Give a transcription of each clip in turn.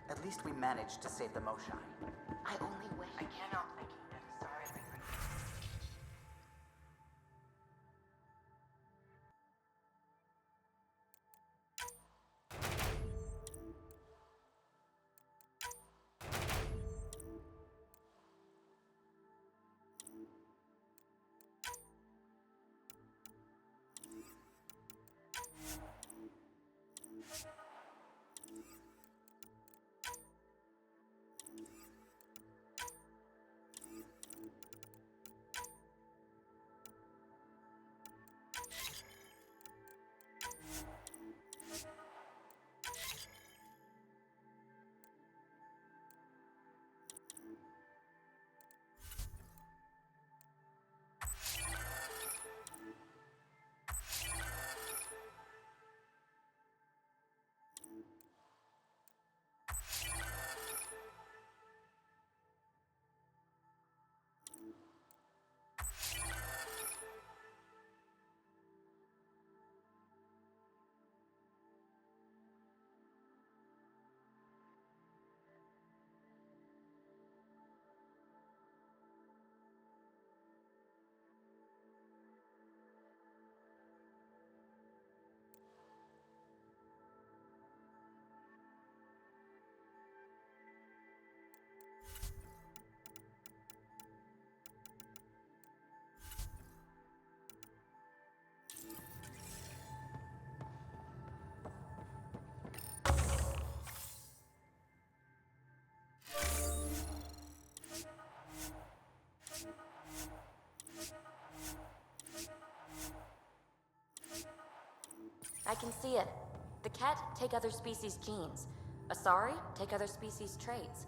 At least we managed to save the Moshai. I only wish. I cannot thank you yet. Sorry, Liquid. I can see it. The Ket take other species' genes. Asari take other species' traits.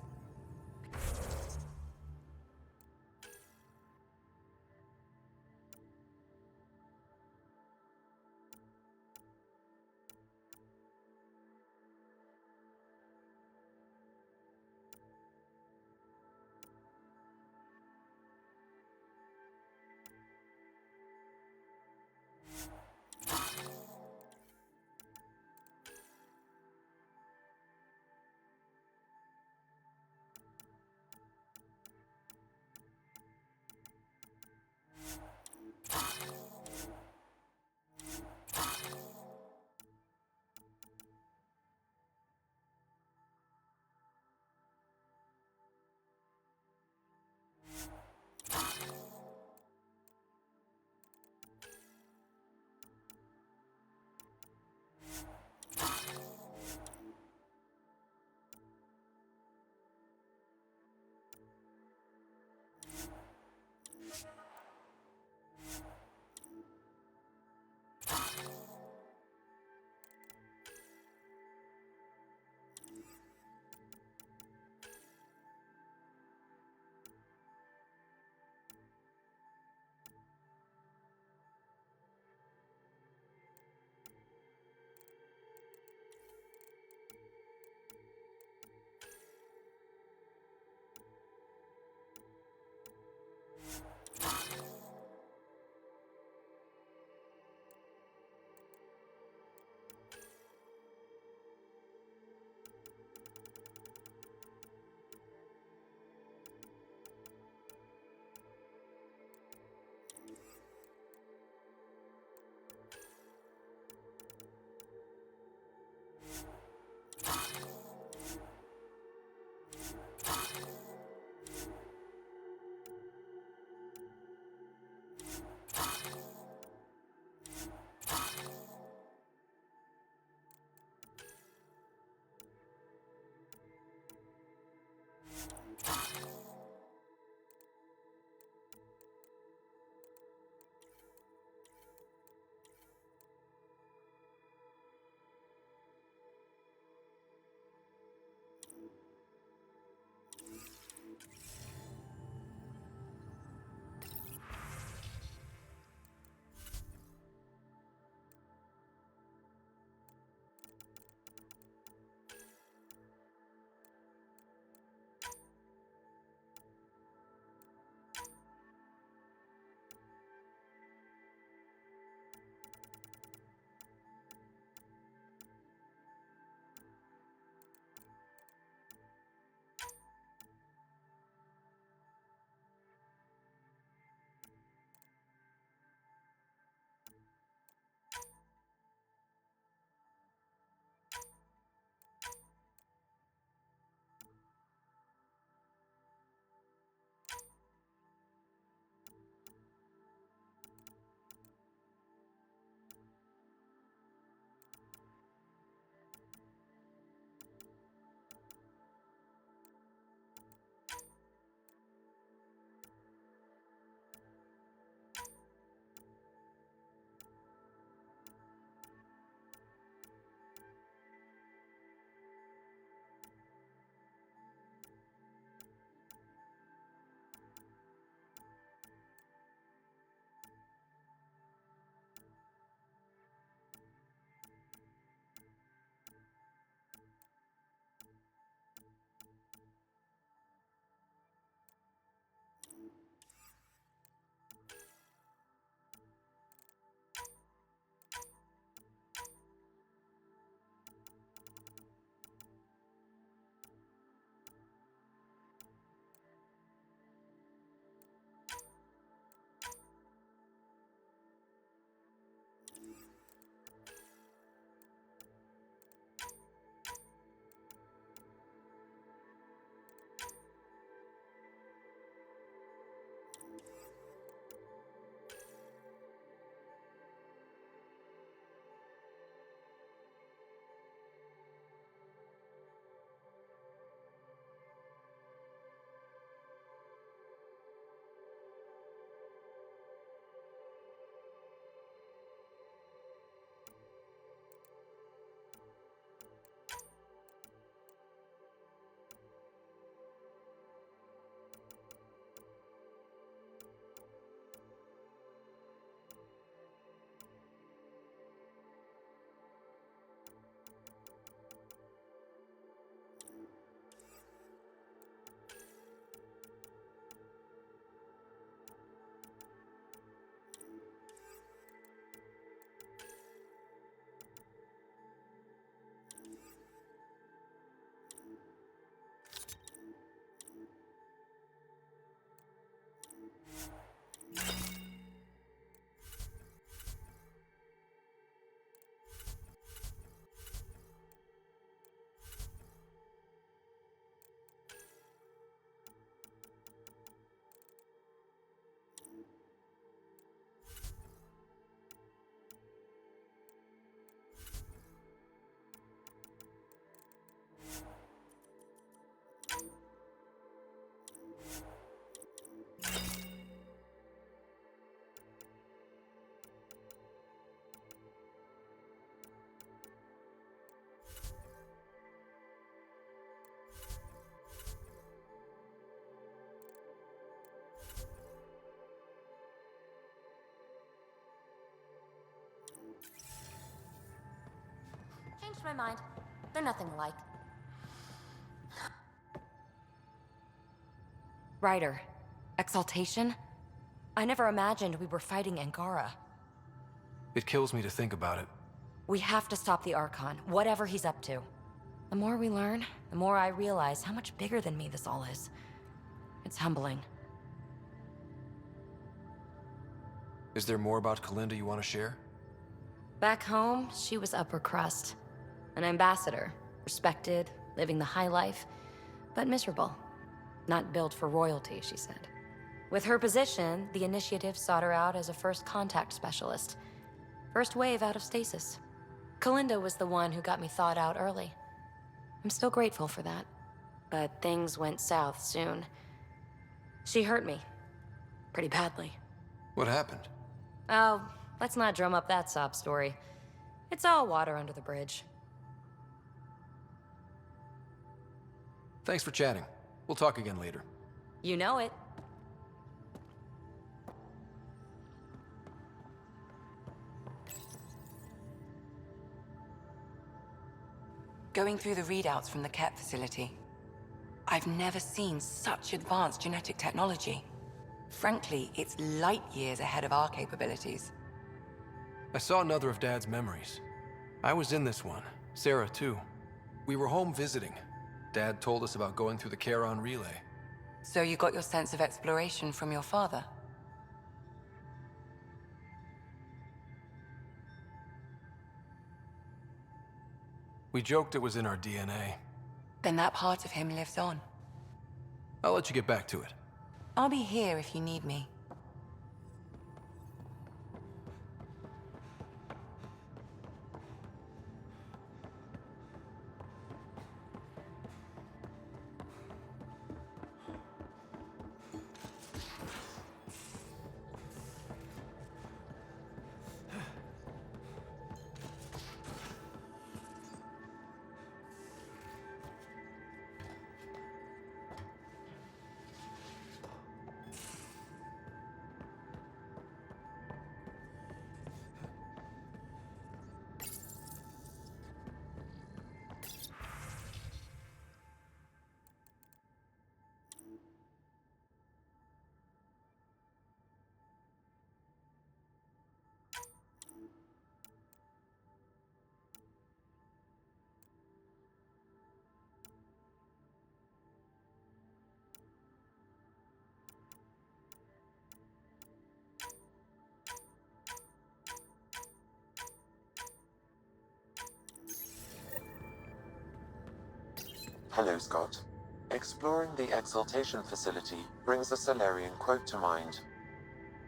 my mind. They're nothing alike. Ryder, Exaltation? I never imagined we were fighting Angara. It kills me to think about it. We have to stop the Archon, whatever he's up to. The more we learn, the more I realize how much bigger than me this all is. It's humbling. Is there more about Kalinda you want to share? Back home, she was upper crust. An ambassador, respected, living the high life, but miserable. Not built for royalty, she said. With her position, the initiative sought her out as a first contact specialist. First wave out of stasis. Kalinda was the one who got me thawed out early. I'm still grateful for that. But things went south soon. She hurt me. Pretty badly. What happened? Oh, let's not drum up that sob story. It's all water under the bridge. Thanks for chatting. We'll talk again later. You know it. Going through the readouts from the Ket facility, I've never seen such advanced genetic technology. Frankly, it's light years ahead of our capabilities. I saw another of Dad's memories. I was in this one. Sarah, too. We were home visiting. Dad told us about going through the Charon relay. So you got your sense of exploration from your father? We joked it was in our DNA. Then that part of him lives on. I'll let you get back to it. I'll be here if you need me. Hello, Scott. Exploring the Exaltation facility brings a Solarian quote to mind.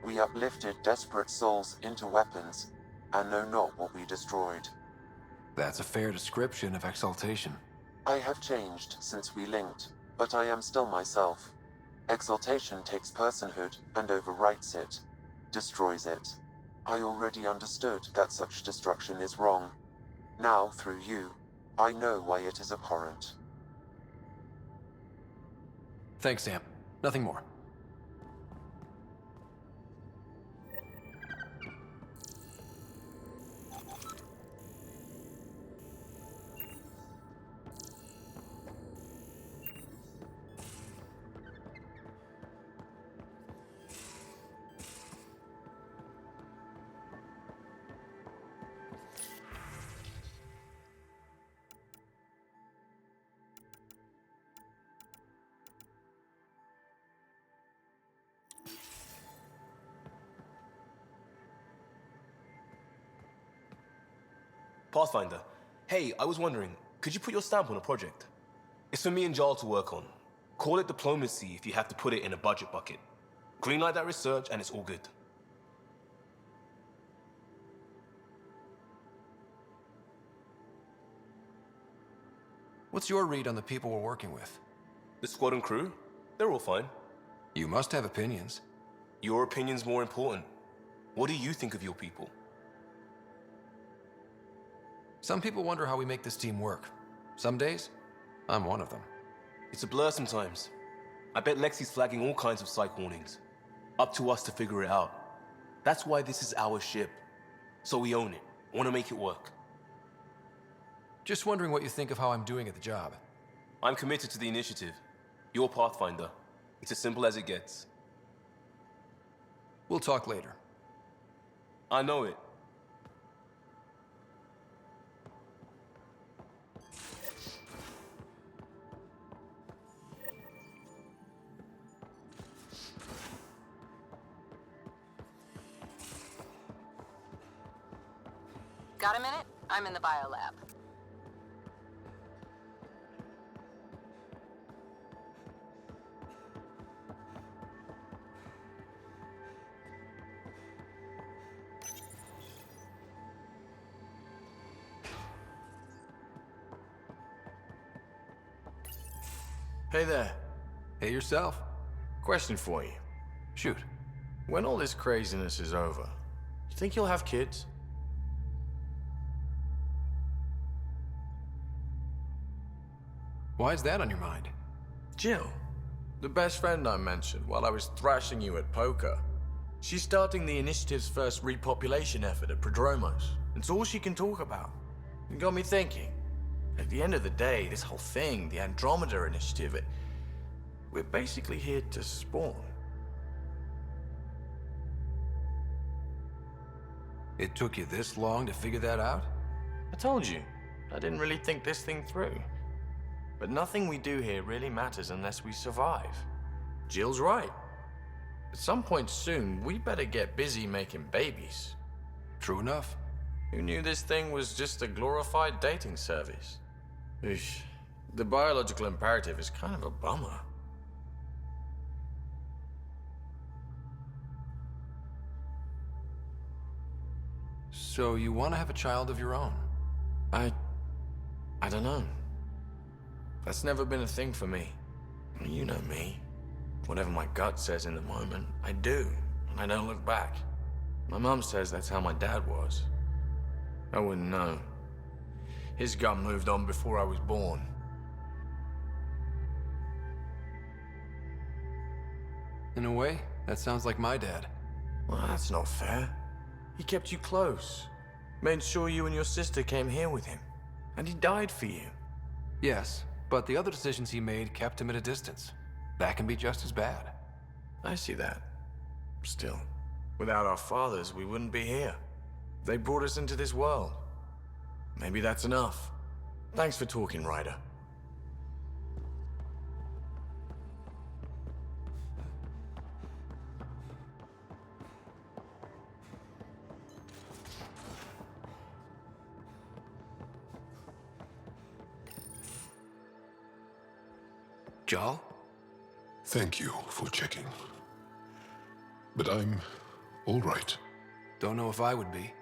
We uplifted desperate souls into weapons, and know not what we destroyed. That's a fair description of Exaltation. I have changed since we linked, but I am still myself. Exaltation takes personhood and overwrites it, destroys it. I already understood that such destruction is wrong. Now, through you, I know why it is abhorrent. Thanks, Sam. Nothing more. Pathfinder, hey, I was wondering, could you put your stamp on a project? It's for me and Jaal to work on. Call it diplomacy if you have to put it in a budget bucket. Greenlight that research and it's all good. What's your read on the people we're working with? The squad and crew? They're all fine. You must have opinions. Your opinion's more important. What do you think of your people? Some people wonder how we make this team work. Some days, I'm one of them. It's a blur sometimes. I bet Lexi's flagging all kinds of psych warnings. Up to us to figure it out. That's why this is our ship. So we own it. Want to make it work. Just wondering what you think of how I'm doing at the job. I'm committed to the initiative. You're Pathfinder. It's as simple as it gets. We'll talk later. I know it. Got a minute? I'm in the biolab. Hey there. Hey yourself. Question for you. Shoot. When all this craziness is over, you think you'll have kids? Why is that on your mind? Jill, the best friend I mentioned while I was thrashing you at poker. She's starting the initiative's first repopulation effort at Prodromos. It's all she can talk about. It got me thinking. At the end of the day, this whole thing, the Andromeda initiative, we're basically here to spawn. It took you this long to figure that out? I told you, I didn't really think this thing through. But nothing we do here really matters unless we survive. Jill's right. At some point soon, we better get busy making babies. True enough. Who knew this thing was just a glorified dating service? Eesh. The biological imperative is kind of a bummer. So you want to have a child of your own? I don't know. That's never been a thing for me. You know me. Whatever my gut says in the moment, I do, and I don't look back. My mum says that's how my dad was. I wouldn't know. His gut moved on before I was born. In a way, that sounds like my dad. Well, that's not fair. He kept you close. Made sure you and your sister came here with him. And he died for you. Yes, but the other decisions he made kept him at a distance. That can be just as bad. I see that. Still, without our fathers, we wouldn't be here. They brought us into this world. Maybe that's enough. Thanks for talking, Ryder. Jaal? Thank you for checking. But I'm all right. Don't know if I would be.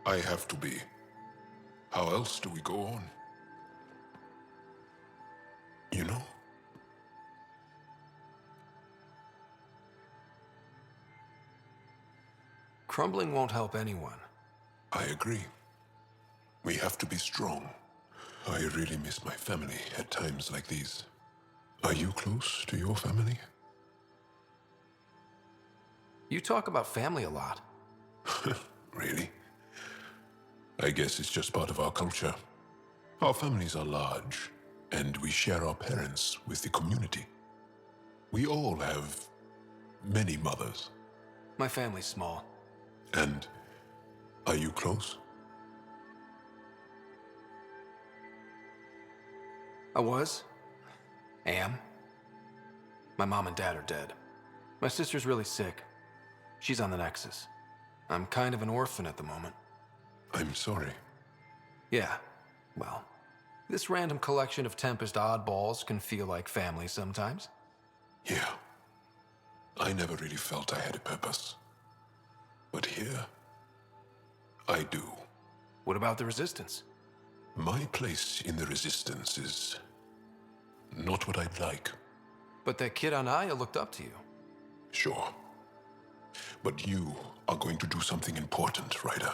I have to be. How else do we go on? You know? Crumbling won't help anyone. I agree. We have to be strong. I really miss my family at times like these. Are you close to your family? You talk about family a lot. Really? I guess it's just part of our culture. Our families are large, and we share our parents with the community. We all have many mothers. My family's small. And are you close? I was. Am. My mom and dad are dead. My sister's really sick. She's on the Nexus. I'm kind of an orphan at the moment. I'm sorry. Yeah, well, this random collection of Tempest oddballs can feel like family sometimes. Yeah. I never really felt I had a purpose. But here, I do. What about the Resistance? My place in the Resistance is not what I'd like. But that kid on Aya looked up to you. Sure. But you are going to do something important, Ryder.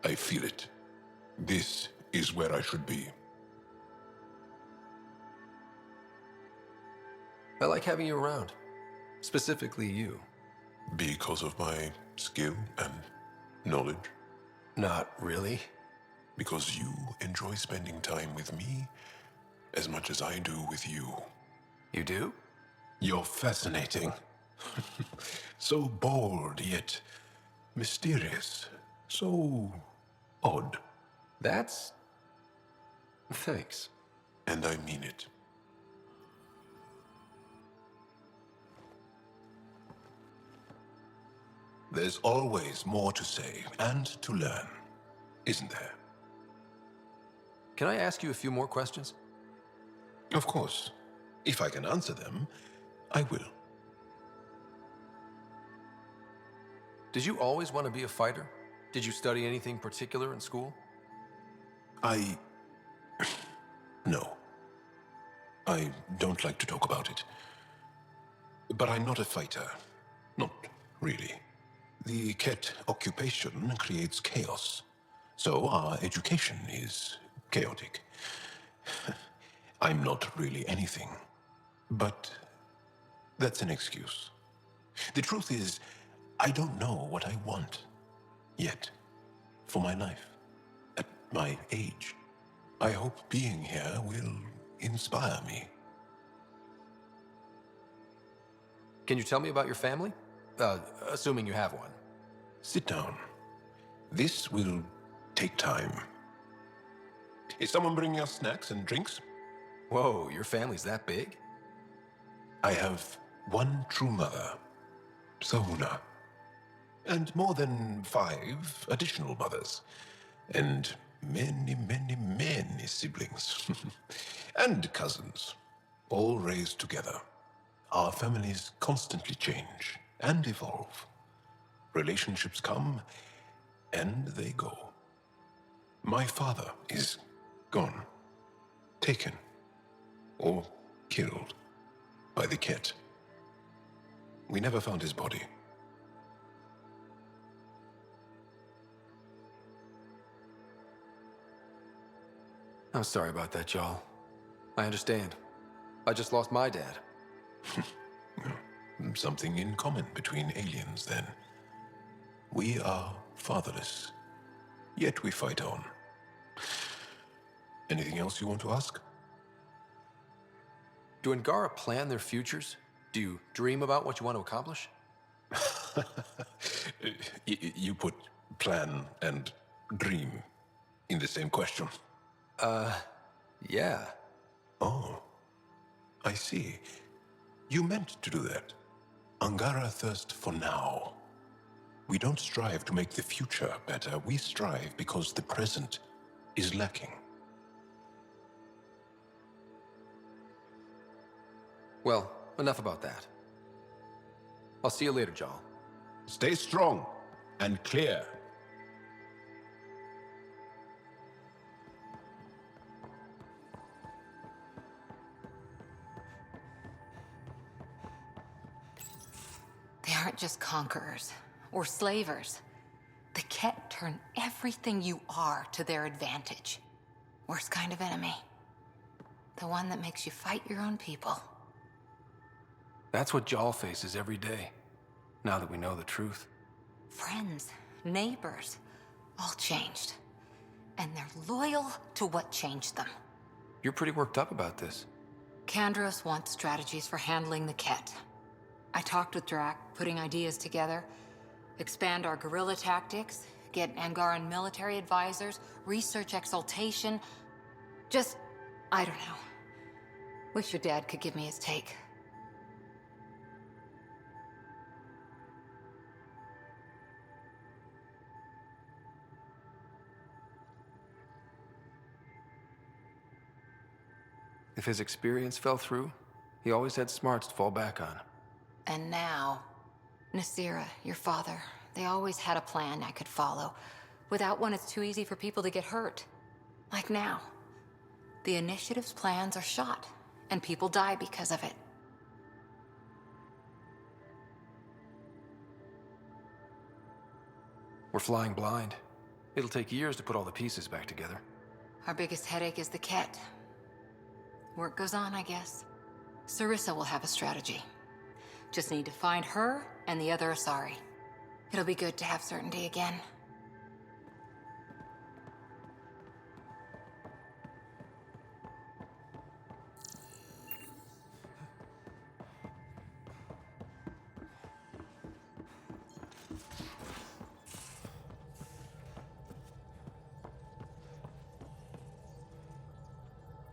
I feel it. This is where I should be. I like having you around. Specifically you. Because of my skill and knowledge? Not really. because you enjoy spending time with me as much as I do with you. You do? You're fascinating. So bold, yet mysterious. So odd. That's... Thanks. And I mean it. There's always more to say and to learn, isn't there? Can I ask you a few more questions? Of course. If I can answer them, I will. Did you always want to be a fighter? Did you study anything particular in school? No. I don't like to talk about it. But I'm not a fighter. Not really. The Ket occupation creates chaos. So our education is chaotic. I'm not really anything. But that's an excuse. The truth is, I don't know what I want yet for my life. At my age, I hope being here will inspire me. Can you tell me about your family? Assuming you have one. Sit down. This will take time. Is someone bringing us snacks and drinks? Whoa, your family's that big? I have one true mother, Sahuna, and more than 5 additional mothers, and many, many, many siblings, and cousins, all raised together. Our families constantly change and evolve. Relationships come and they go. My father is gone, taken, or killed by the Ket. We never found his body. I'm sorry about that, Jaal. I understand. I just lost my dad. Something in common between aliens, then. We are fatherless, yet we fight on. Anything else you want to ask? Do Angara plan their futures? Do you dream about what you want to accomplish? You put plan and dream in the same question. Yeah. Oh, I see. You meant to do that. Angara thirst for now. We don't strive to make the future better. We strive because the present is lacking. Well, enough about that. I'll see you later, Jaal. Stay strong and clear. They aren't just conquerors or slavers. The Ket turn everything you are to their advantage. Worst kind of enemy. The one that makes you fight your own people. That's what Jaal faces every day, now that we know the truth. Friends, neighbors, all changed. And they're loyal to what changed them. You're pretty worked up about this. Kandros wants strategies for handling the Ket. I talked with Drac, putting ideas together. Expand our guerrilla tactics, get Angaran military advisors, research exaltation. Just, I don't know. Wish your dad could give me his take. If his experience fell through, he always had smarts to fall back on. And now, Nasira, your father, they always had a plan I could follow. Without one, it's too easy for people to get hurt. Like now. The Initiative's plans are shot, and people die because of it. We're flying blind. It'll take years to put all the pieces back together. Our biggest headache is the Ket. Work goes on, I guess. Sarissa will have a strategy. Just need to find her and the other Asari. It'll be good to have certainty again.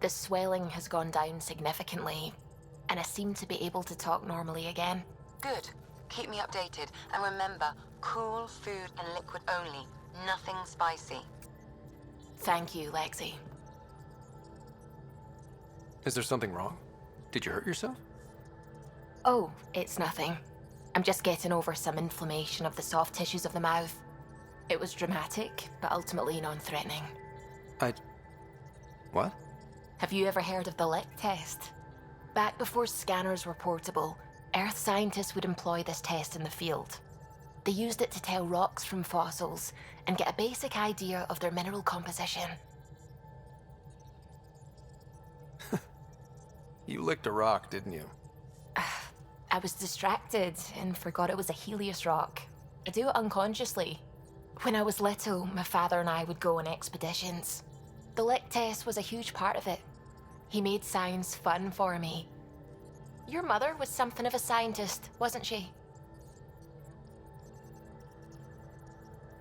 The swelling has gone down significantly, and I seem to be able to talk normally again. Good. Keep me updated. And remember, cool food and liquid only. Nothing spicy. Thank you, Lexi. Is there something wrong? Did you hurt yourself? Oh, it's nothing. I'm just getting over some inflammation of the soft tissues of the mouth. It was dramatic, but ultimately non-threatening. What? Have you ever heard of the lick test? Back before scanners were portable, Earth scientists would employ this test in the field. They used it to tell rocks from fossils and get a basic idea of their mineral composition. You licked a rock, didn't you? I was distracted and forgot it was a Helios rock. I do it unconsciously. When I was little, my father and I would go on expeditions. The lick test was a huge part of it. He made science fun for me. Your mother was something of a scientist, wasn't she?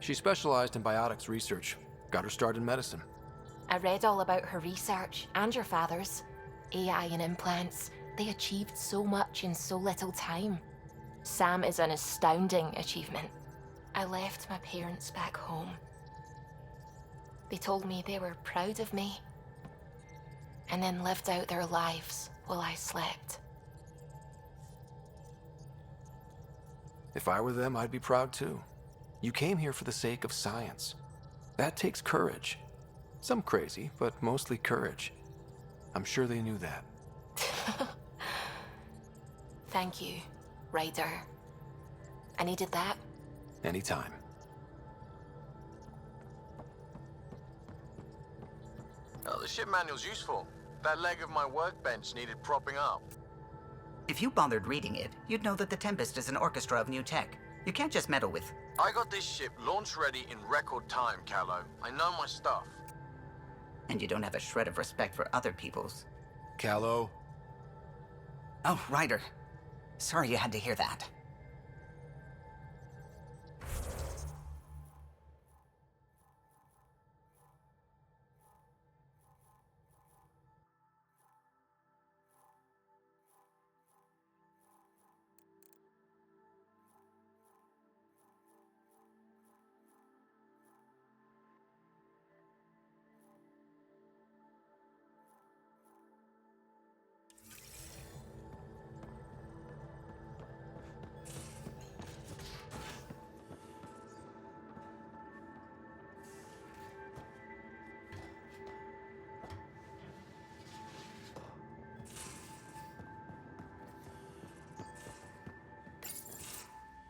She specialized in biotics research. Got her start in medicine. I read all about her research, and your father's. AI and implants. They achieved so much in so little time. Sam is an astounding achievement. I left my parents back home. They told me they were proud of me, and then lived out their lives while I slept. If I were them, I'd be proud too. You came here for the sake of science. That takes courage. Some crazy, but mostly courage. I'm sure they knew that. Thank you, Ryder. I needed that. Anytime. Oh, the ship manual's useful. That leg of my workbench needed propping up. If you bothered reading it, you'd know that the Tempest is an orchestra of new tech. You can't just meddle with... I got this ship launch ready in record time, Callow. I know my stuff. And you don't have a shred of respect for other people's. Callow. Oh, Ryder. Sorry you had to hear that.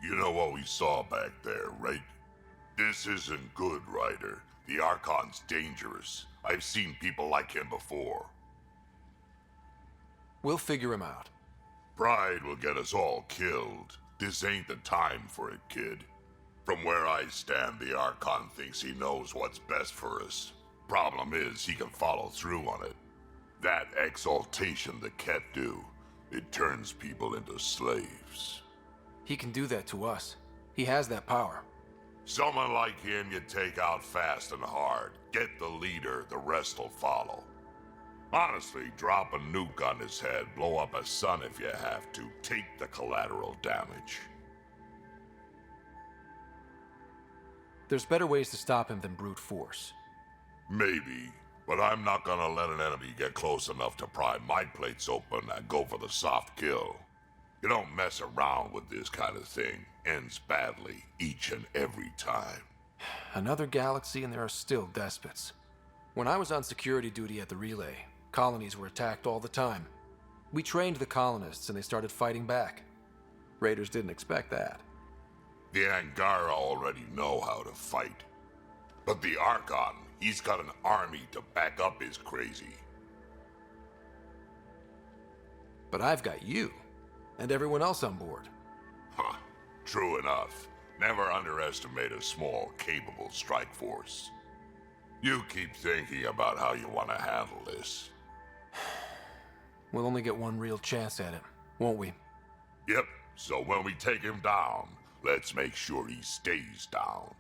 You know what we saw back there, right? This isn't good, Ryder. The Archon's dangerous. I've seen people like him before. We'll figure him out. Pride will get us all killed. This ain't the time for it, kid. From where I stand, the Archon thinks he knows what's best for us. Problem is, he can follow through on it. That exaltation the Ket do, it turns people into slaves. He can do that to us. He has that power. Someone like him you take out fast and hard. Get the leader, the rest will follow. Honestly, drop a nuke on his head, blow up a sun if you have to. Take the collateral damage. There's better ways to stop him than brute force. Maybe, but I'm not gonna let an enemy get close enough to pry my plates open and go for the soft kill. You don't mess around with this kind of thing. Ends badly, each and every time. Another galaxy and there are still despots. When I was on security duty at the relay, colonies were attacked all the time. We trained the colonists and they started fighting back. Raiders didn't expect that. The Angara already know how to fight. But the Archon, he's got an army to back up his crazy. But I've got you, and everyone else on board. Huh, true enough. Never underestimate a small, capable strike force. You keep thinking about how you want to handle this. We'll only get one real chance at it, won't we? Yep, so when we take him down, let's make sure he stays down.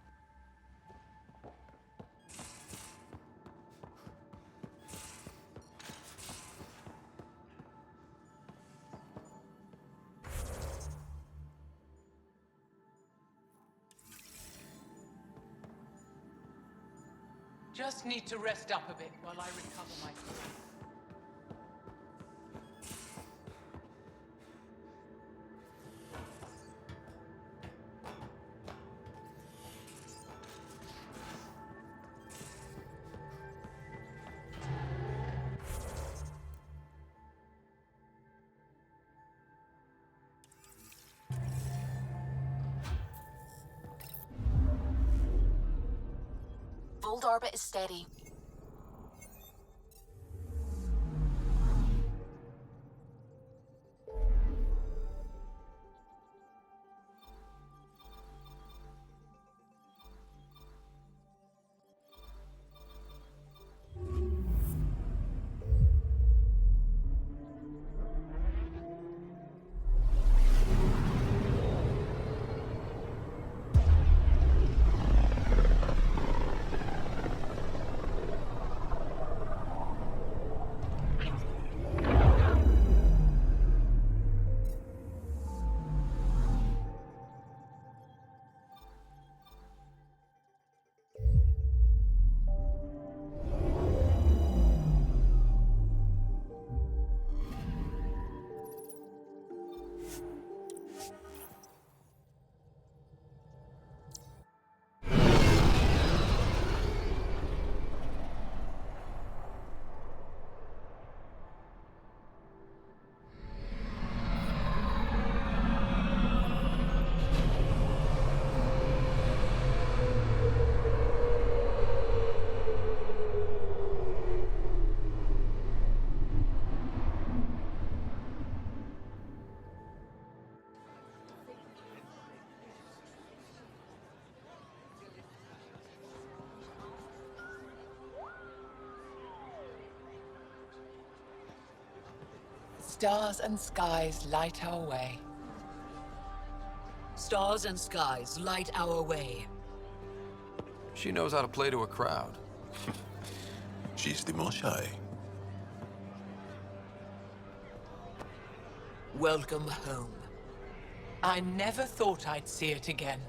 Just need to rest up a bit while I recover my strength. Fold orbit is steady. Stars and skies light our way. Stars and skies light our way. She knows how to play to a crowd. She's the Moshai. Welcome home. I never thought I'd see it again.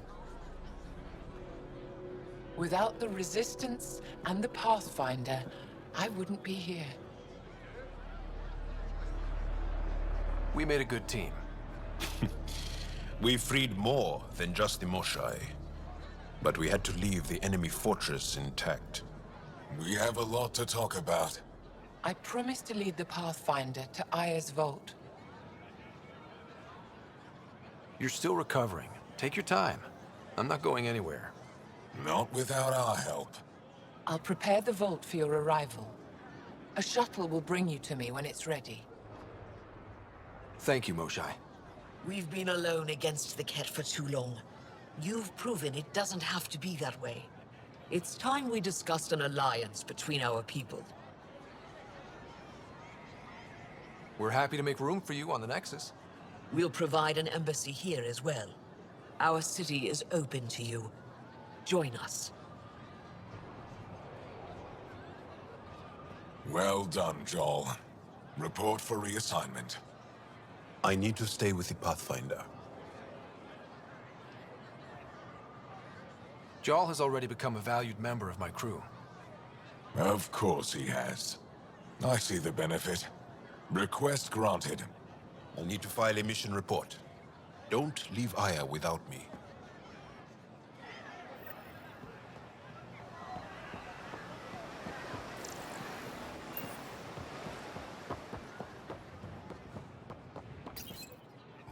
Without the Resistance and the Pathfinder, I wouldn't be here. We made a good team. We freed more than just the Moshai. But we had to leave the enemy fortress intact. We have a lot to talk about. I promised to lead the Pathfinder to Aya's vault. You're still recovering. Take your time. I'm not going anywhere. Not without our help. I'll prepare the vault for your arrival. A shuttle will bring you to me when it's ready. Thank you, Moshai. We've been alone against the Ket for too long. You've proven it doesn't have to be that way. It's time we discussed an alliance between our people. We're happy to make room for you on the Nexus. We'll provide an embassy here as well. Our city is open to you. Join us. Well done, Jaal. Report for reassignment. I need to stay with the Pathfinder. Jaal has already become a valued member of my crew. Of course he has. I see the benefit. Request granted. I'll need to file a mission report. Don't leave Aya without me.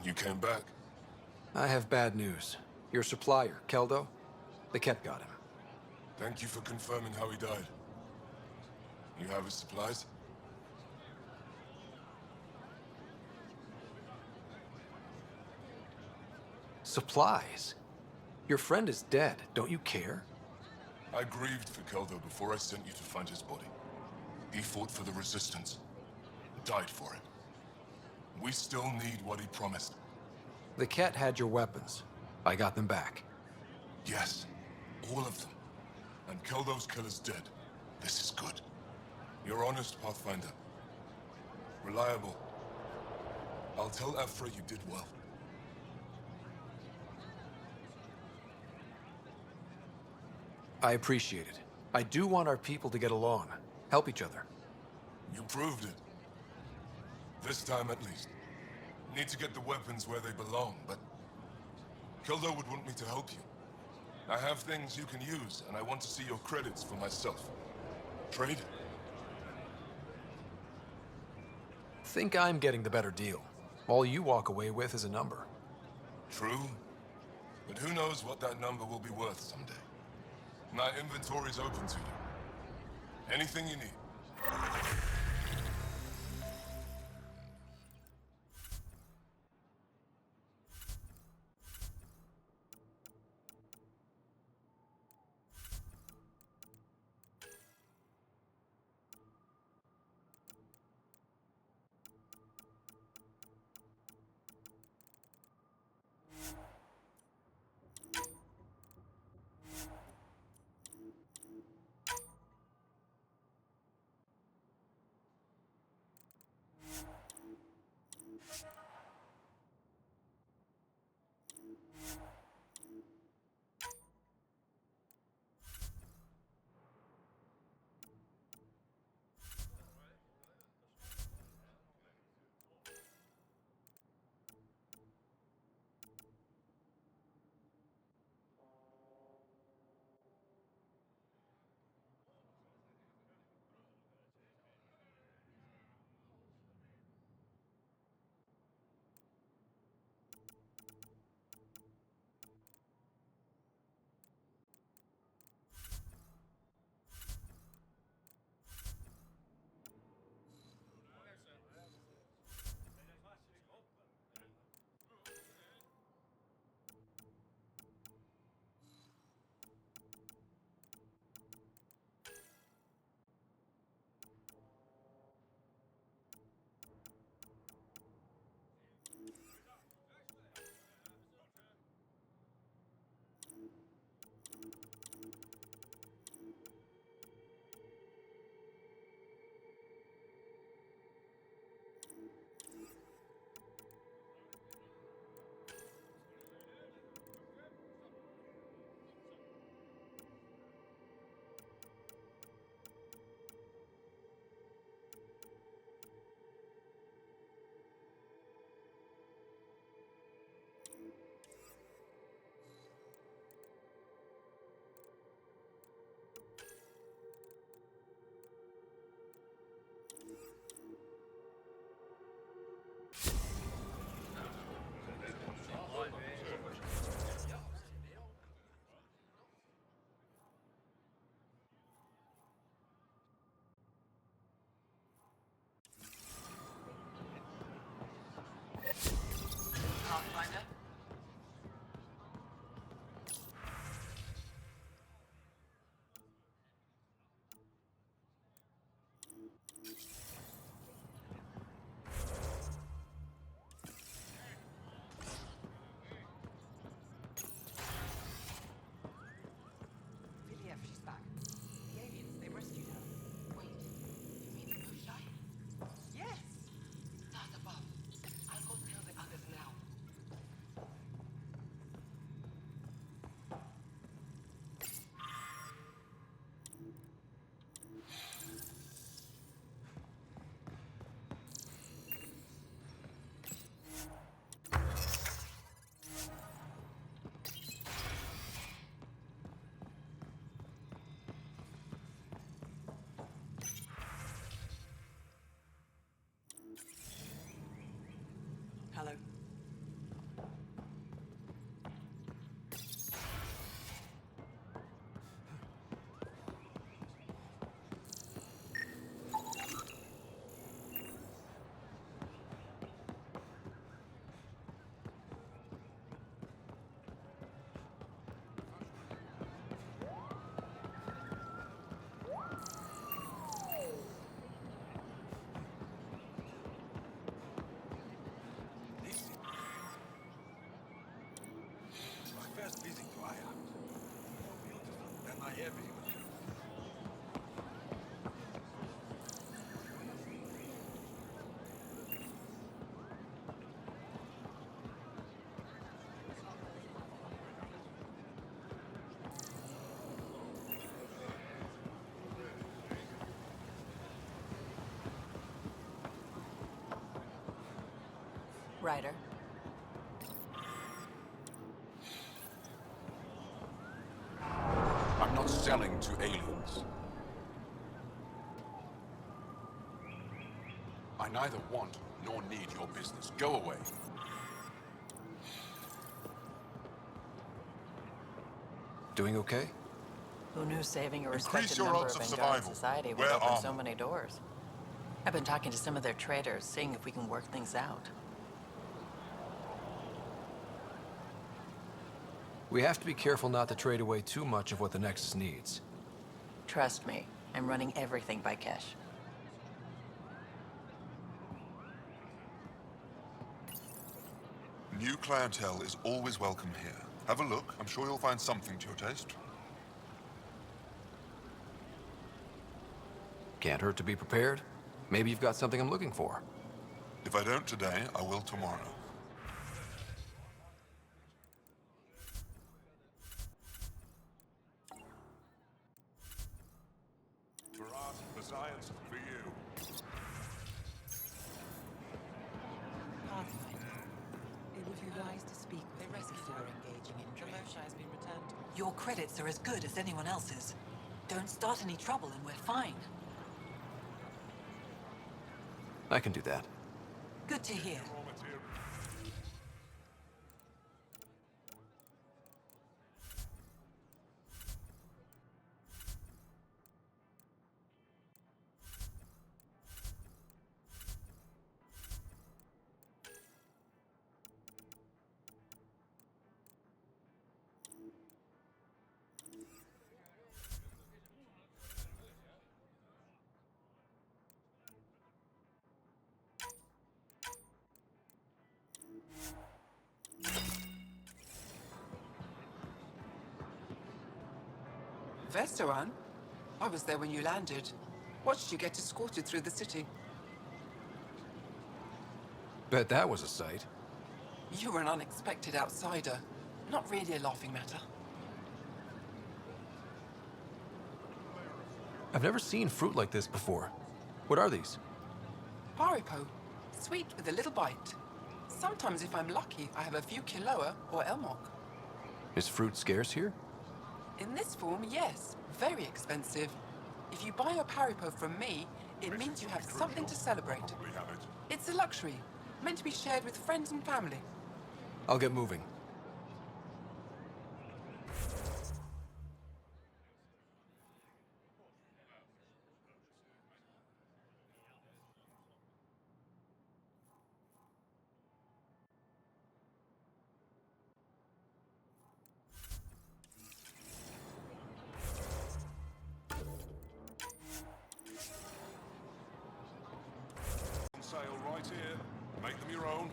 You came back? I have bad news. Your supplier, Keldo, the Ket got him. Thank you for confirming how he died. You have his supplies? Supplies? Your friend is dead. Don't you care? I grieved for Keldo before I sent you to find his body. He fought for the Resistance. Died for it. We still need what he promised. The Ket had your weapons. I got them back. Yes, all of them. And Keldo's killer's dead. This is good. You're honest, Pathfinder. Reliable. I'll tell Ephra you did well. I appreciate it. I do want our people to get along, help each other. You proved it. This time at least. Need to get the weapons where they belong, but Kildo would want me to help you. I have things you can use, and I want to see your credits for myself. Trade? Think I'm getting the better deal. All you walk away with is a number. True. But who knows what that number will be worth someday. My inventory's open to you. Anything you need. Ryder. I'm not selling to aliens. I neither want nor need your business. Go away. Doing okay? Who knew saving a Increase respected your member odds of of Angaran survival. society would Wear open so armor. many doors? I've been talking to some of their traders, seeing if we can work things out. We have to be careful not to trade away too much of what the Nexus needs. Trust me, I'm running everything by cash. New clientele is always welcome here. Have a look. I'm sure you'll find something to your taste. Can't hurt to be prepared. Maybe you've got something I'm looking for. If I don't today, I will tomorrow. For art, for science, for you. Pathfinder, it would be wise to speak with me before engaging in trade. Your credits are as good as anyone else's. Don't start any trouble and we're fine. I can do that. Good to hear. Vestaran? I was there when you landed. Watched you get escorted through the city. Bet that was a sight. You were an unexpected outsider. Not really a laughing matter. I've never seen fruit like this before. What are these? Haripo. Sweet with a little bite. Sometimes if I'm lucky, I have a few Kiloa or Elmok. Is fruit scarce here? In this form, yes. Very expensive. If you buy a Haripo from me, it means you have something to celebrate. It's a luxury, meant to be shared with friends and family. I'll get moving. Sale right here. Make them your own.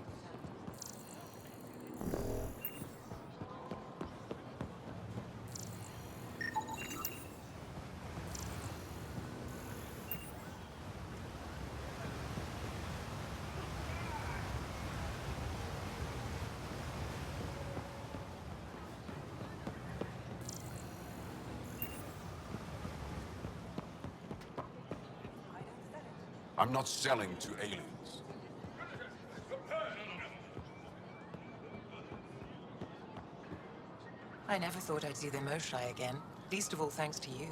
I'm not selling to aliens. I never thought I'd see the Moshlai again, least of all thanks to you.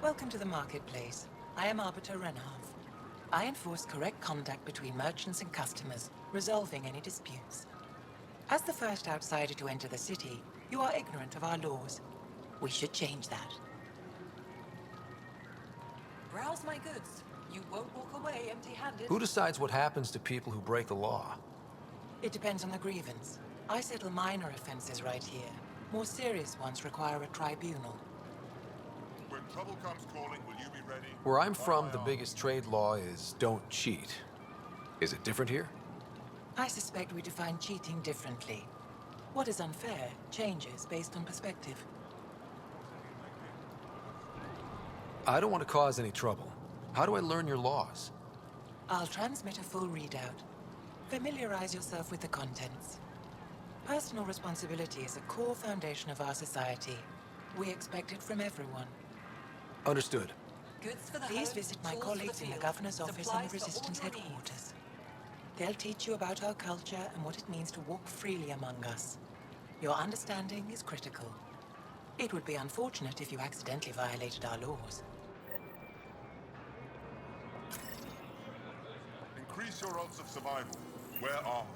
Welcome to the marketplace. I am Arbiter Renarv. I enforce correct conduct between merchants and customers, resolving any disputes. As the first outsider to enter the city, you are ignorant of our laws. We should change that. Browse my goods. You won't walk away empty-handed. Who decides what happens to people who break the law? It depends on the grievance. I settle minor offenses right here. More serious ones require a tribunal. When trouble comes calling, will you be ready? Where I'm from, the biggest trade law is don't cheat. Is it different here? I suspect we define cheating differently. What is unfair changes based on perspective. I don't want to cause any trouble. How do I learn your laws? I'll transmit a full readout. Familiarize yourself with the contents. Personal responsibility is a core foundation of our society. We expect it from everyone. Understood. Goods for the Please home, visit my tools for colleagues in the field, Governor's office and supplies the for all Resistance your needs. headquarters. They'll teach you about our culture and what it means to walk freely among us. Your understanding is critical. It would be unfortunate if you accidentally violated our laws. Increase your odds of survival. Wear armor.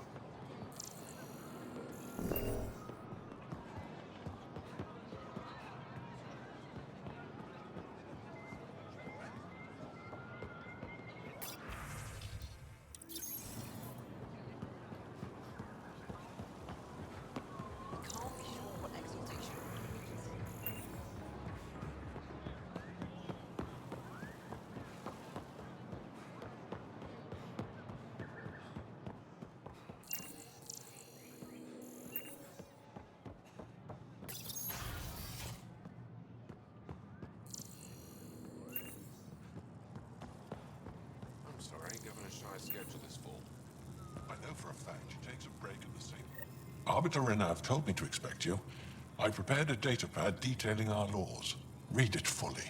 I'm sorry, Governor Shy's schedule is full. I know for a fact she takes a break at the same... Arbiter Renav told me to expect you. I prepared a datapad detailing our laws. Read it fully.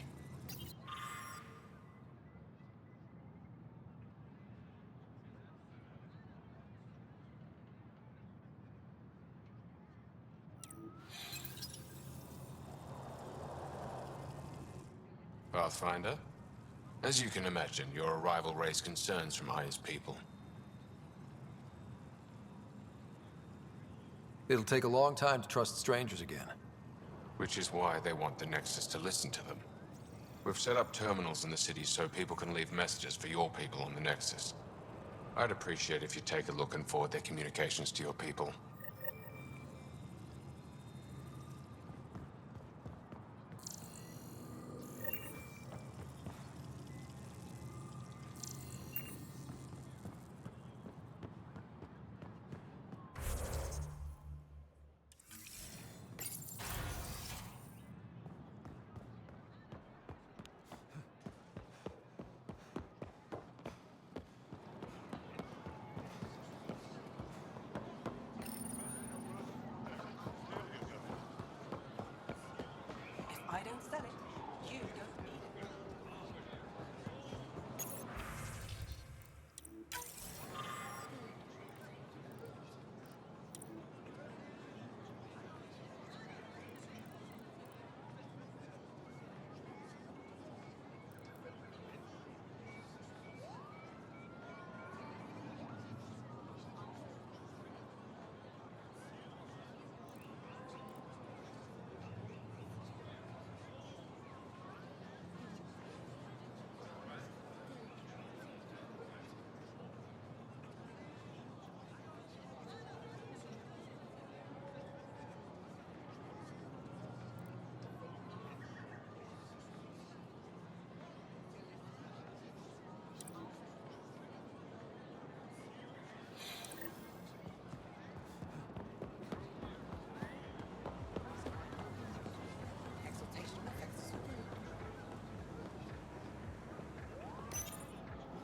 Pathfinder? As you can imagine, your arrival raised concerns from Aya's people. It'll take a long time to trust strangers again. Which is why they want the Nexus to listen to them. We've set up terminals in the city so people can leave messages for your people on the Nexus. I'd appreciate if you take a look and forward their communications to your people. I don't sell it. You don't need it.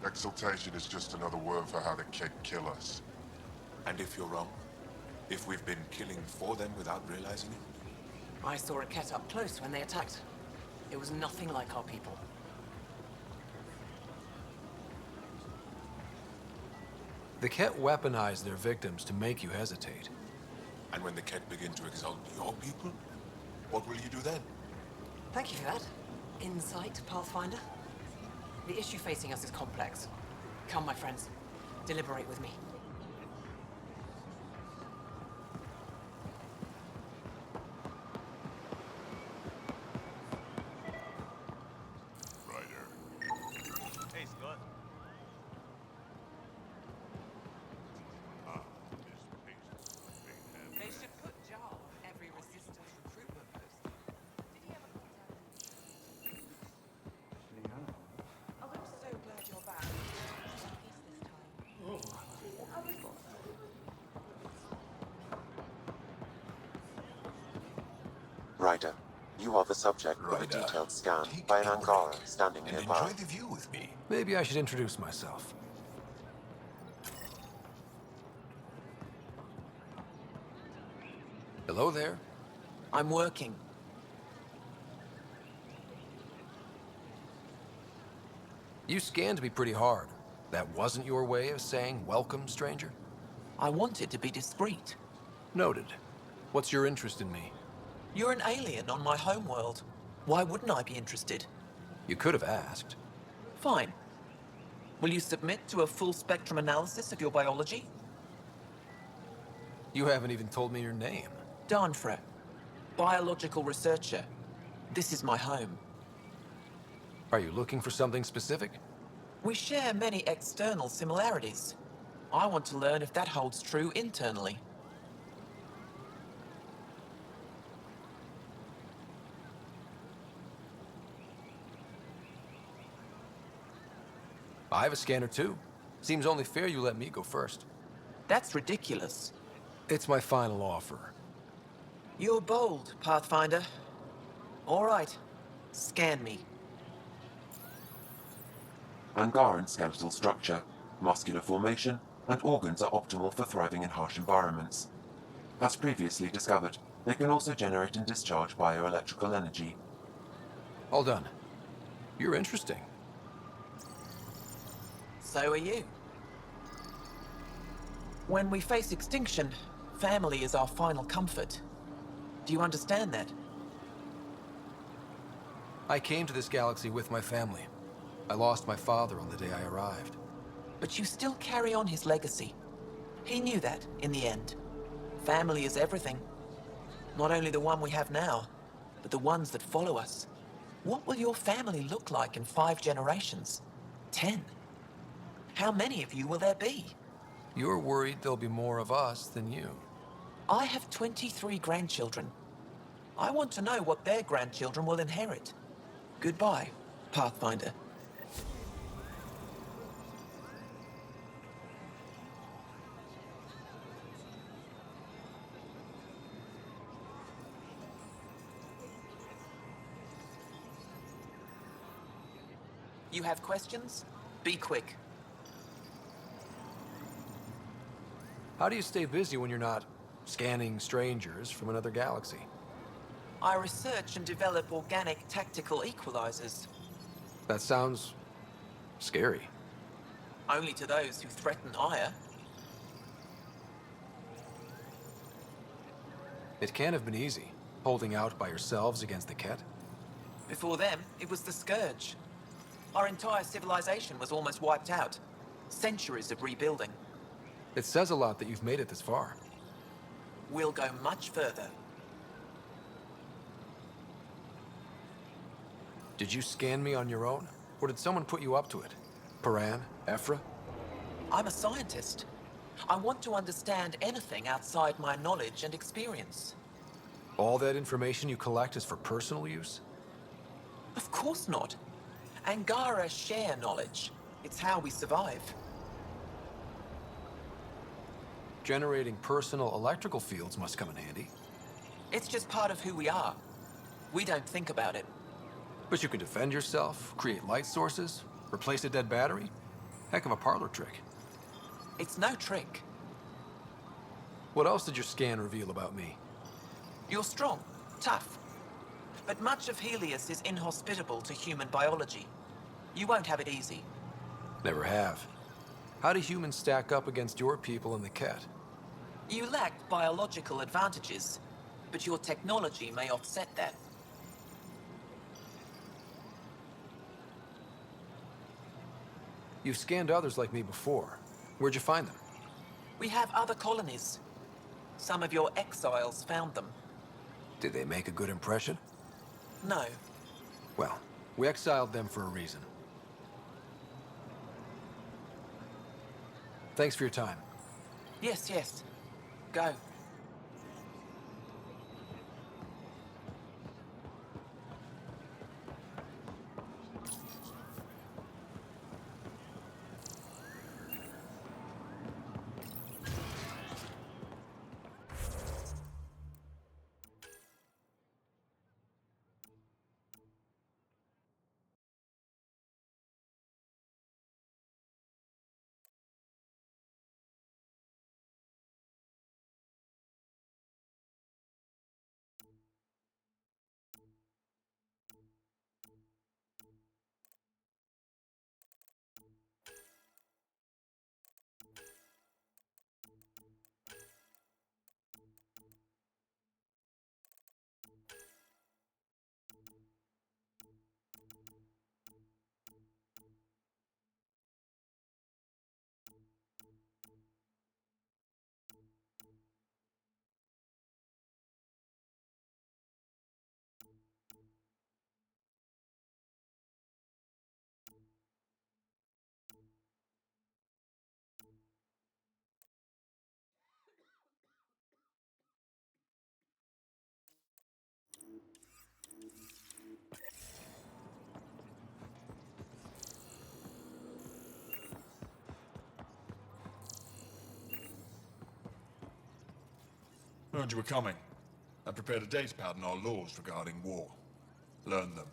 Exaltation is just another word for how the kid kill us. And if you're wrong? If we've been killing for them without realizing it? I saw a Ket up close when they attacked. It was nothing like our people. The Ket weaponize their victims to make you hesitate. And when the Ket begin to exalt your people, what will you do then? Thank you for that. Insight, Pathfinder. The issue facing us is complex. Come, my friends. Deliberate with me. Hey, Scott. They should put Jaal on every resistance recruitment post. Did he ever contact? Oh, I'm so glad you're back. Ryder, you are the subject of a detailed scan by an Angara standing nearby. Enjoy the view with me. Maybe I should introduce myself. Hello there. I'm working. You scanned me pretty hard. That wasn't your way of saying welcome, stranger? I wanted to be discreet. Noted. What's your interest in me? You're an alien on my homeworld. Why wouldn't I be interested? You could have asked. Fine. Will you submit to a full spectrum analysis of your biology? You haven't even told me your name. Darnfra. Biological researcher. This is my home. Are you looking for something specific? We share many external similarities. I want to learn if that holds true internally. I have a scanner too. Seems only fair you let me go first. That's ridiculous. It's my final offer. You're bold, Pathfinder. All right. Scan me. Angaran skeletal structure, muscular formation, and organs are optimal for thriving in harsh environments. As previously discovered, they can also generate and discharge bioelectrical energy. All done. You're interesting. So are you. When we face extinction, family is our final comfort. Do you understand that? I came to this galaxy with my family. I lost my father on the day I arrived. But you still carry on his legacy. He knew that, in the end. Family is everything. Not only the one we have now, but the ones that follow us. What will your family look like in 5 generations? 10? How many of you will there be? You're worried there'll be more of us than you. I have 23 grandchildren. I want to know what their grandchildren will inherit. Goodbye, Pathfinder. You have questions? Be quick. How do you stay busy when you're not scanning strangers from another galaxy? I research and develop organic tactical equalizers. That sounds scary. Only to those who threaten Aya. It can't have been easy, holding out by yourselves against the Ket. Before them, it was the Scourge. Our entire civilization was almost wiped out. Centuries of rebuilding. It says a lot that you've made it this far. We'll go much further. Did you scan me on your own? Or did someone put you up to it? Paran? Ephra? I'm a scientist. I want to understand anything outside my knowledge and experience. All that information you collect is for personal use? Of course not. Angara share knowledge. It's how we survive. Generating personal electrical fields must come in handy. It's just part of who we are. We don't think about it. But you can defend yourself, create light sources, replace a dead battery. Heck of a parlor trick. It's no trick. What else did your scan reveal about me? You're strong, tough. But much of Helios is inhospitable to human biology. You won't have it easy. Never have. How do humans stack up against your people in the Ket? You lack biological advantages, but your technology may offset that. You've scanned others like me before. Where'd you find them? We have other colonies. Some of your exiles found them. Did they make a good impression? No. Well, we exiled them for a reason. Thanks for your time. Yes, yes. Go. Heard you were coming. I prepared a datapad on our laws regarding war. Learn them.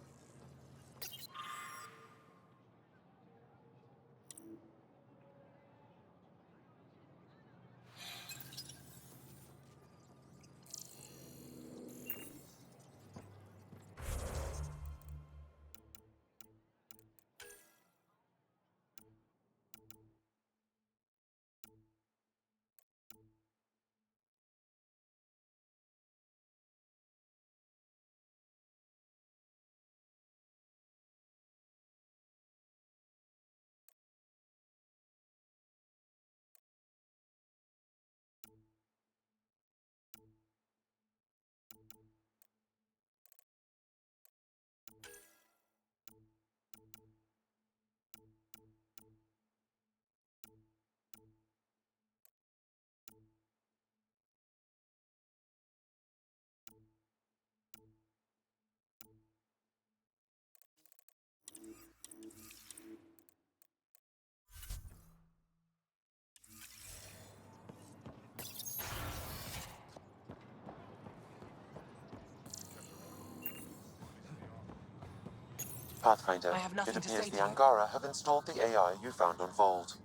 Pathfinder, I have it nothing to appears say the to you. Angara have installed the AI you found on Vault.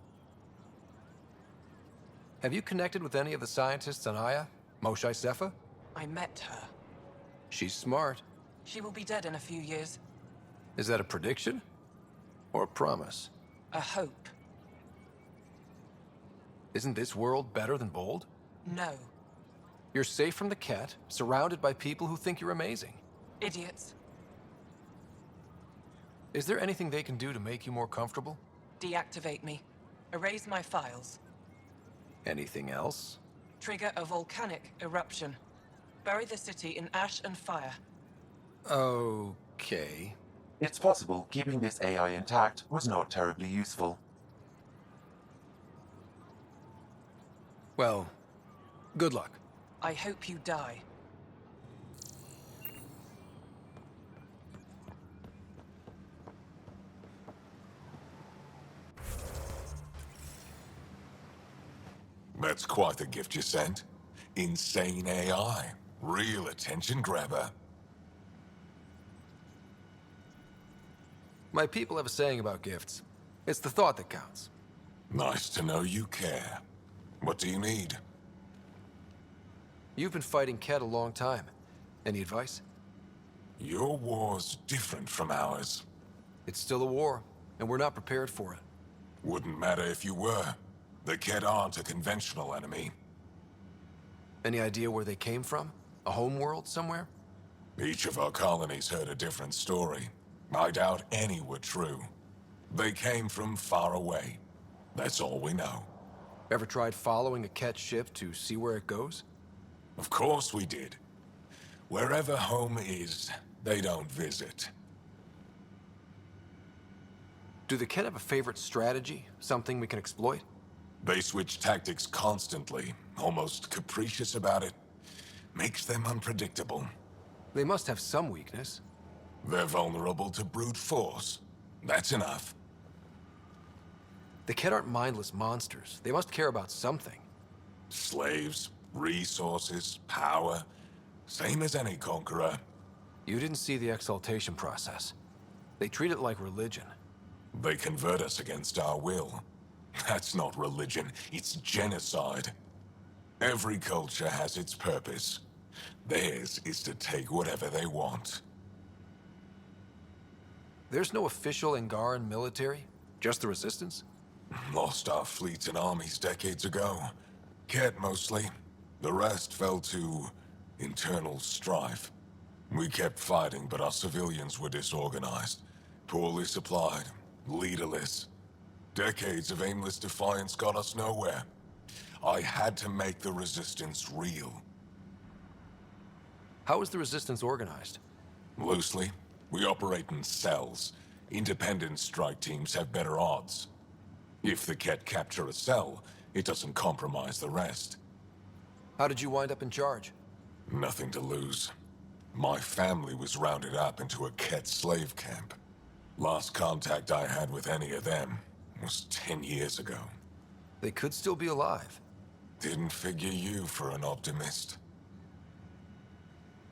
Have you connected with any of the scientists on Aya? Moshae Sepha? I met her. She's smart. She will be dead in a few years. Is that a prediction? Or a promise? A hope. Isn't this world better than Bold? No. You're safe from the Ket, surrounded by people who think you're amazing. Idiots. Is there anything they can do to make you more comfortable? Deactivate me. Erase my files. Anything else? Trigger a volcanic eruption. Bury the city in ash and fire. Okay. It's possible keeping this AI intact was not terribly useful. Well, good luck. I hope you die. That's quite the gift you sent. Insane AI. Real attention grabber. My people have a saying about gifts. It's the thought that counts. Nice to know you care. What do you need? You've been fighting Ket a long time. Any advice? Your war's different from ours. It's still a war, and we're not prepared for it. Wouldn't matter if you were. The Ket aren't a conventional enemy. Any idea where they came from? A home world somewhere? Each of our colonies heard a different story. I doubt any were true. They came from far away. That's all we know. Ever tried following a Ket ship to see where it goes? Of course we did. Wherever home is, they don't visit. Do the Ket have a favorite strategy? Something we can exploit? They switch tactics constantly, almost capricious about it. Makes them unpredictable. They must have some weakness. They're vulnerable to brute force. That's enough. The Ket aren't mindless monsters. They must care about something. Slaves, resources, power. Same as any conqueror. You didn't see the exaltation process. They treat it like religion. They convert us against our will. That's not religion, it's genocide. Every culture has its purpose. Theirs is to take whatever they want. There's no official Angaran military? Just the Resistance? Lost our fleets and armies decades ago. Ket mostly. The rest fell to internal strife. We kept fighting, but our civilians were disorganized. Poorly supplied, leaderless. Decades of aimless defiance got us nowhere. I had to make the Resistance real. How is the Resistance organized? Loosely, we operate in cells. Independent strike teams have better odds. If the Ket capture a cell, it doesn't compromise the rest. How did you wind up in charge? Nothing to lose. My family was rounded up into a Ket slave camp. Last contact I had with any of them was 10 years ago. They could still be alive. Didn't figure you for an optimist.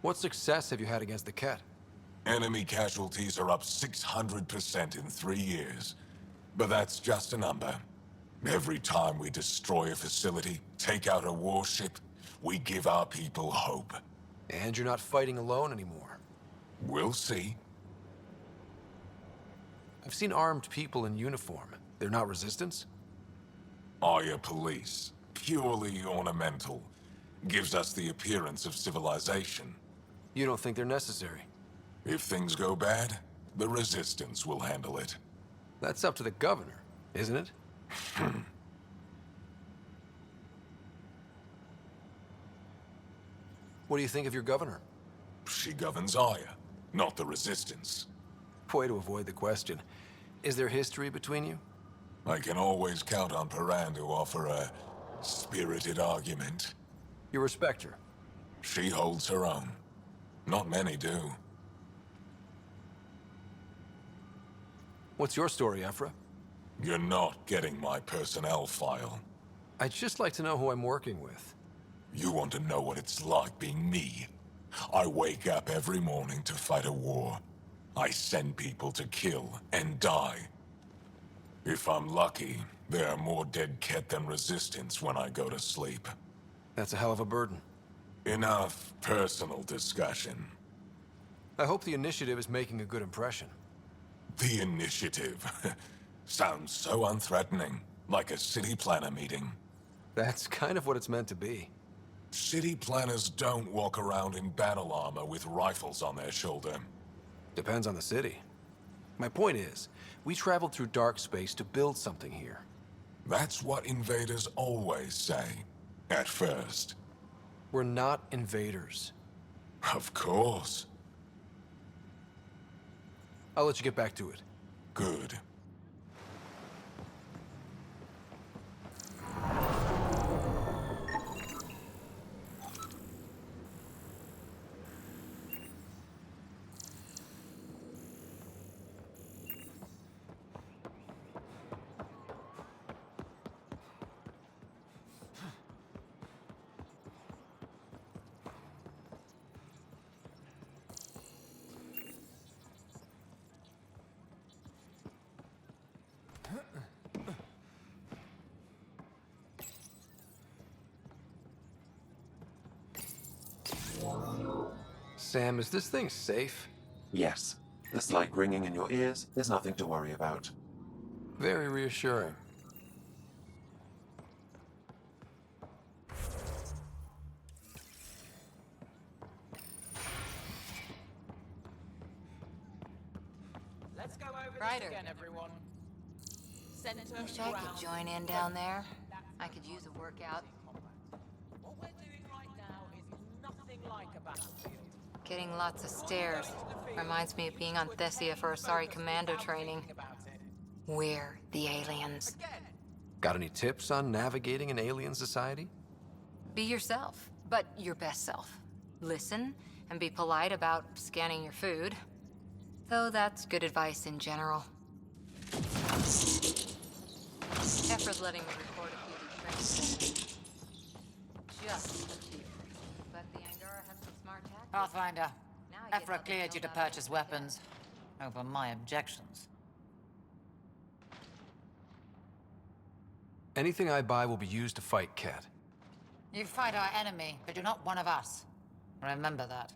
What success have you had against the Ket? Enemy casualties are up 600% in 3 years. But that's just a number. Every time we destroy a facility, take out a warship, we give our people hope. And you're not fighting alone anymore. We'll see. I've seen armed people in uniform. They're not resistance? Aya police. Purely ornamental. Gives us the appearance of civilization. You don't think they're necessary? If things go bad, the resistance will handle it. That's up to the governor, isn't it? What do you think of your governor? She governs Aya, not the resistance. Way to avoid the question. Is there history between you? I can always count on Paran to offer a spirited argument. You respect her? She holds her own. Not many do. What's your story, Ephra? You're not getting my personnel file. I'd just like to know who I'm working with. You want to know what it's like being me? I wake up every morning to fight a war. I send people to kill and die. If I'm lucky, there are more dead Ket than resistance when I go to sleep. That's a hell of a burden. Enough personal discussion. I hope the initiative is making a good impression. The initiative? Sounds so unthreatening, like a city planner meeting. That's kind of what it's meant to be. City planners don't walk around in battle armor with rifles on their shoulder. Depends on the city. My point is, we traveled through dark space to build something here. That's what invaders always say. At first. We're not invaders. Of course. I'll let you get back to it. Good. Sam, is this thing safe? Yes. The slight ringing in your ears is nothing to worry about. Very reassuring. Let's go over Ryder. this again, everyone. Wish I could join in down there. I could use a workout. What we're doing right now is nothing like a battlefield. Getting lots of stairs. Reminds me of being on Thessia for Asari commando training. We're the aliens. Got any tips on navigating an alien society? Be yourself, but your best self. Listen, and be polite about scanning your food. Though that's good advice in general. Ephra's letting me record a few training. Just a few. But the Angara has some smart tactics. Pathfinder, Now you get Ephra how cleared they you to build out purchase their weapons. Over my objections. Anything I buy will be used to fight Ket. You fight our enemy, but you're not one of us. Remember that.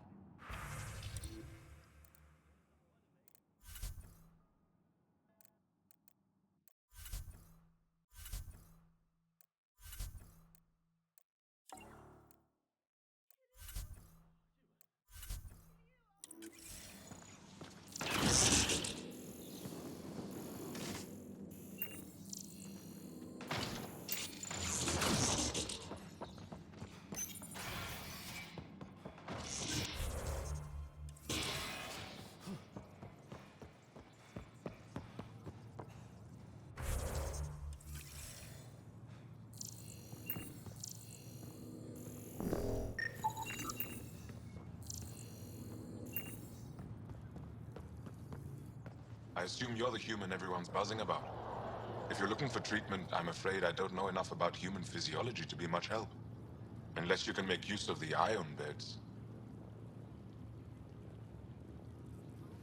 I assume you're the human everyone's buzzing about. If you're looking for treatment, I'm afraid I don't know enough about human physiology to be much help. Unless you can make use of the ion beds.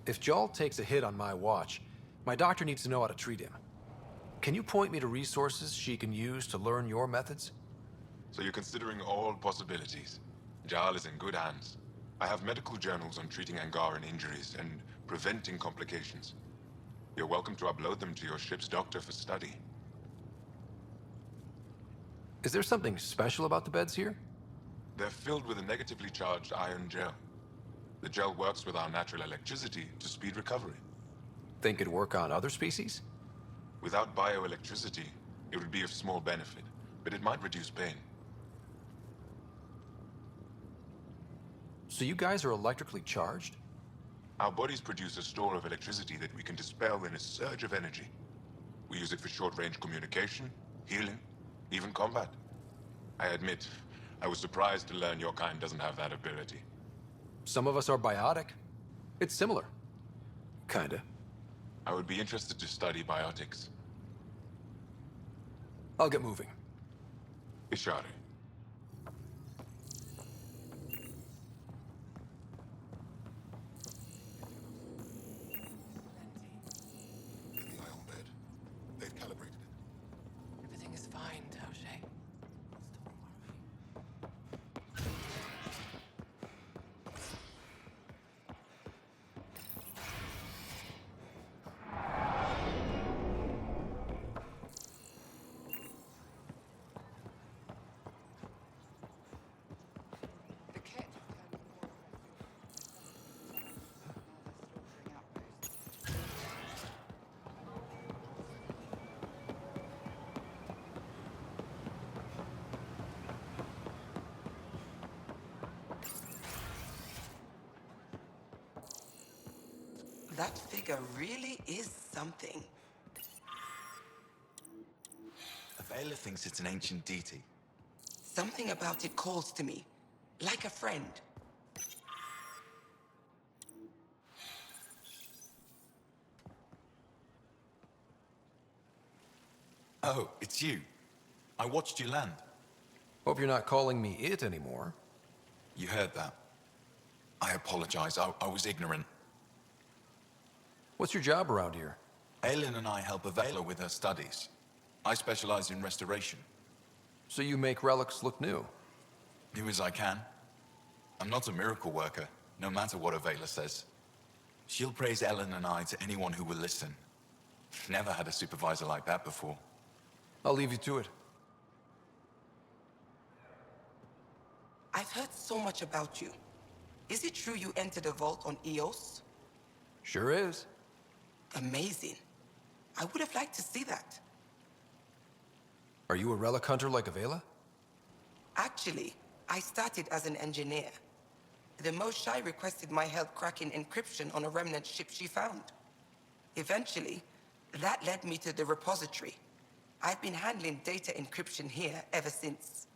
If Jaal takes a hit on my watch, my doctor needs to know how to treat him. Can you point me to resources she can use to learn your methods? So you're considering all possibilities. Jaal is in good hands. I have medical journals on treating Angaran injuries and preventing complications. You're welcome to upload them to your ship's doctor for study. Is there something special about the beds here? They're filled with a negatively charged iron gel. The gel works with our natural electricity to speed recovery. Think it'd work on other species? Without bioelectricity, it would be of small benefit, but it might reduce pain. So you guys are electrically charged? Our bodies produce a store of electricity that we can dispel in a surge of energy. We use it for short-range communication, healing, even combat. I admit, I was surprised to learn your kind doesn't have that ability. Some of us are biotic. It's similar. Kinda. I would be interested to study biotics. I'll get moving. Ishari. They've calibrated it. Everything is fine, Taoshe. That figure really is something. Avela thinks it's an ancient deity. Something about it calls to me, like a friend. Oh, it's you. I watched you land. Hope you're not calling me it anymore. You heard that. I apologize. I was ignorant. What's your job around here? Aelin and I help Avela with her studies. I specialize in restoration. So you make relics look new? New as I can. I'm not a miracle worker, no matter what Avela says. She'll praise Ellen and I to anyone who will listen. Never had a supervisor like that before. I'll leave you to it. I've heard so much about you. Is it true you entered a vault on Eos? Sure is. Amazing. I would have liked to see that. Are you a relic hunter like Avela? Actually, I started as an engineer. The Moshai requested my help cracking encryption on a remnant ship she found. Eventually, that led me to the repository. I've been handling data encryption here ever since.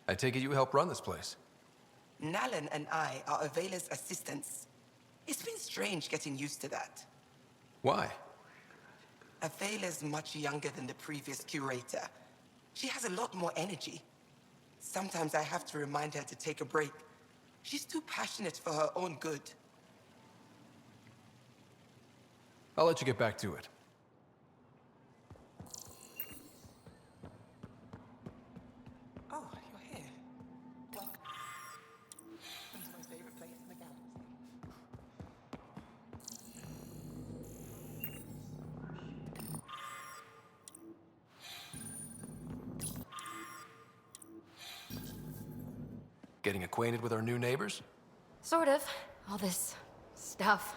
I take it you help run this place. Nalan and I are Avela's assistants. It's been strange getting used to that. Why? Avela's much younger than the previous curator. She has a lot more energy. Sometimes I have to remind her to take a break. She's too passionate for her own good. I'll let you get back to it. Oh, you're here. Welcome. It's my favorite place in the galaxy. Getting acquainted with our new neighbors? Sort of. All this stuff.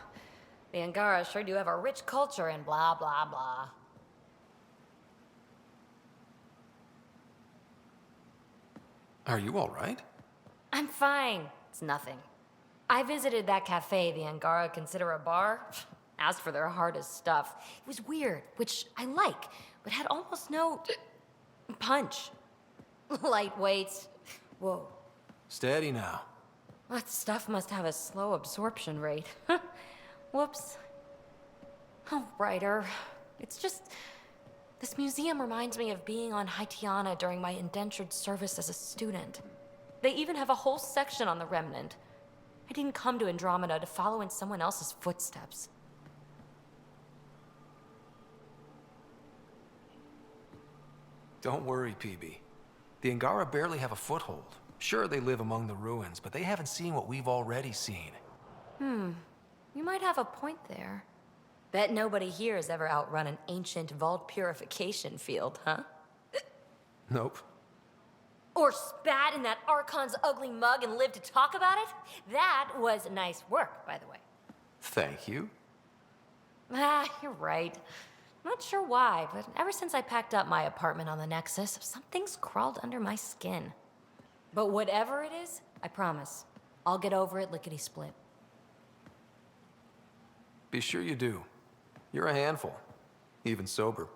The Angara sure do have a rich culture and blah, blah, blah. Are you all right? I'm fine. It's nothing. I visited that cafe the Angara consider a bar. Asked for their hardest stuff. It was weird, which I like, but had almost no punch. Lightweight. Whoa. Steady now. That stuff must have a slow absorption rate. Whoops. Oh, writer. It's just... This museum reminds me of being on Haitiana during my indentured service as a student. They even have a whole section on the Remnant. I didn't come to Andromeda to follow in someone else's footsteps. Don't worry, Peebee. The Angara barely have a foothold. Sure, they live among the ruins, but they haven't seen what we've already seen. You might have a point there. Bet nobody here has ever outrun an ancient vault purification field, huh? Nope. Or spat in that Archon's ugly mug and lived to talk about it? That was nice work, by the way. Thank you. You're right. Not sure why, but ever since I packed up my apartment on the Nexus, something's crawled under my skin. But whatever it is, I promise, I'll get over it lickety-split. Be sure you do. You're a handful, even sober.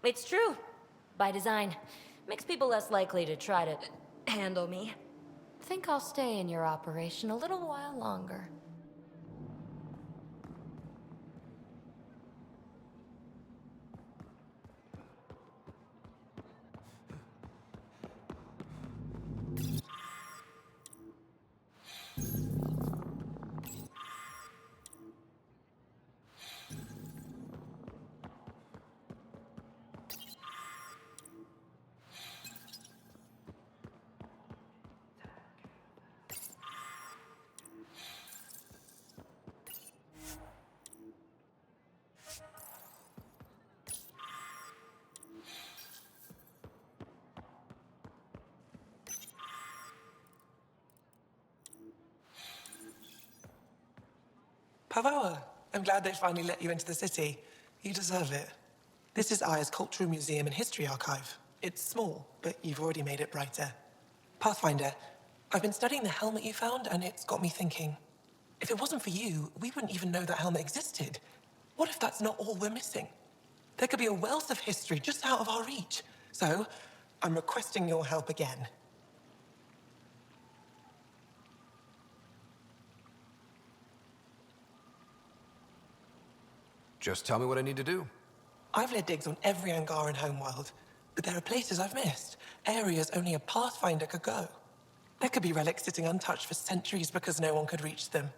It's true. By design. Makes people less likely to try to handle me. Think I'll stay in your operation a little while longer. Pavawa, I'm glad they finally let you into the city. You deserve it. This is Aya's Cultural Museum and History Archive. It's small, but you've already made it brighter. Pathfinder, I've been studying the helmet you found, and it's got me thinking. If it wasn't for you, we wouldn't even know that helmet existed. What if that's not all we're missing? There could be a wealth of history just out of our reach. So, I'm requesting your help again. Just tell me what I need to do. I've led digs on every Angaran homeworld, but there are places I've missed, areas only a Pathfinder could go. There could be relics sitting untouched for centuries because no one could reach them.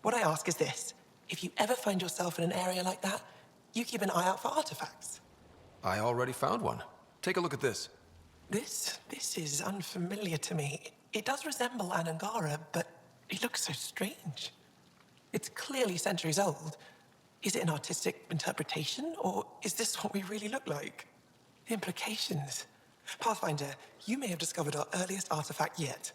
What I ask is this: if you ever find yourself in an area like that, you keep an eye out for artifacts. I already found one. Take a look at this. This is unfamiliar to me. It does resemble an Angara, but it looks so strange. It's clearly centuries old. Is it an artistic interpretation, or is this what we really look like? The implications. Pathfinder, you may have discovered our earliest artifact yet.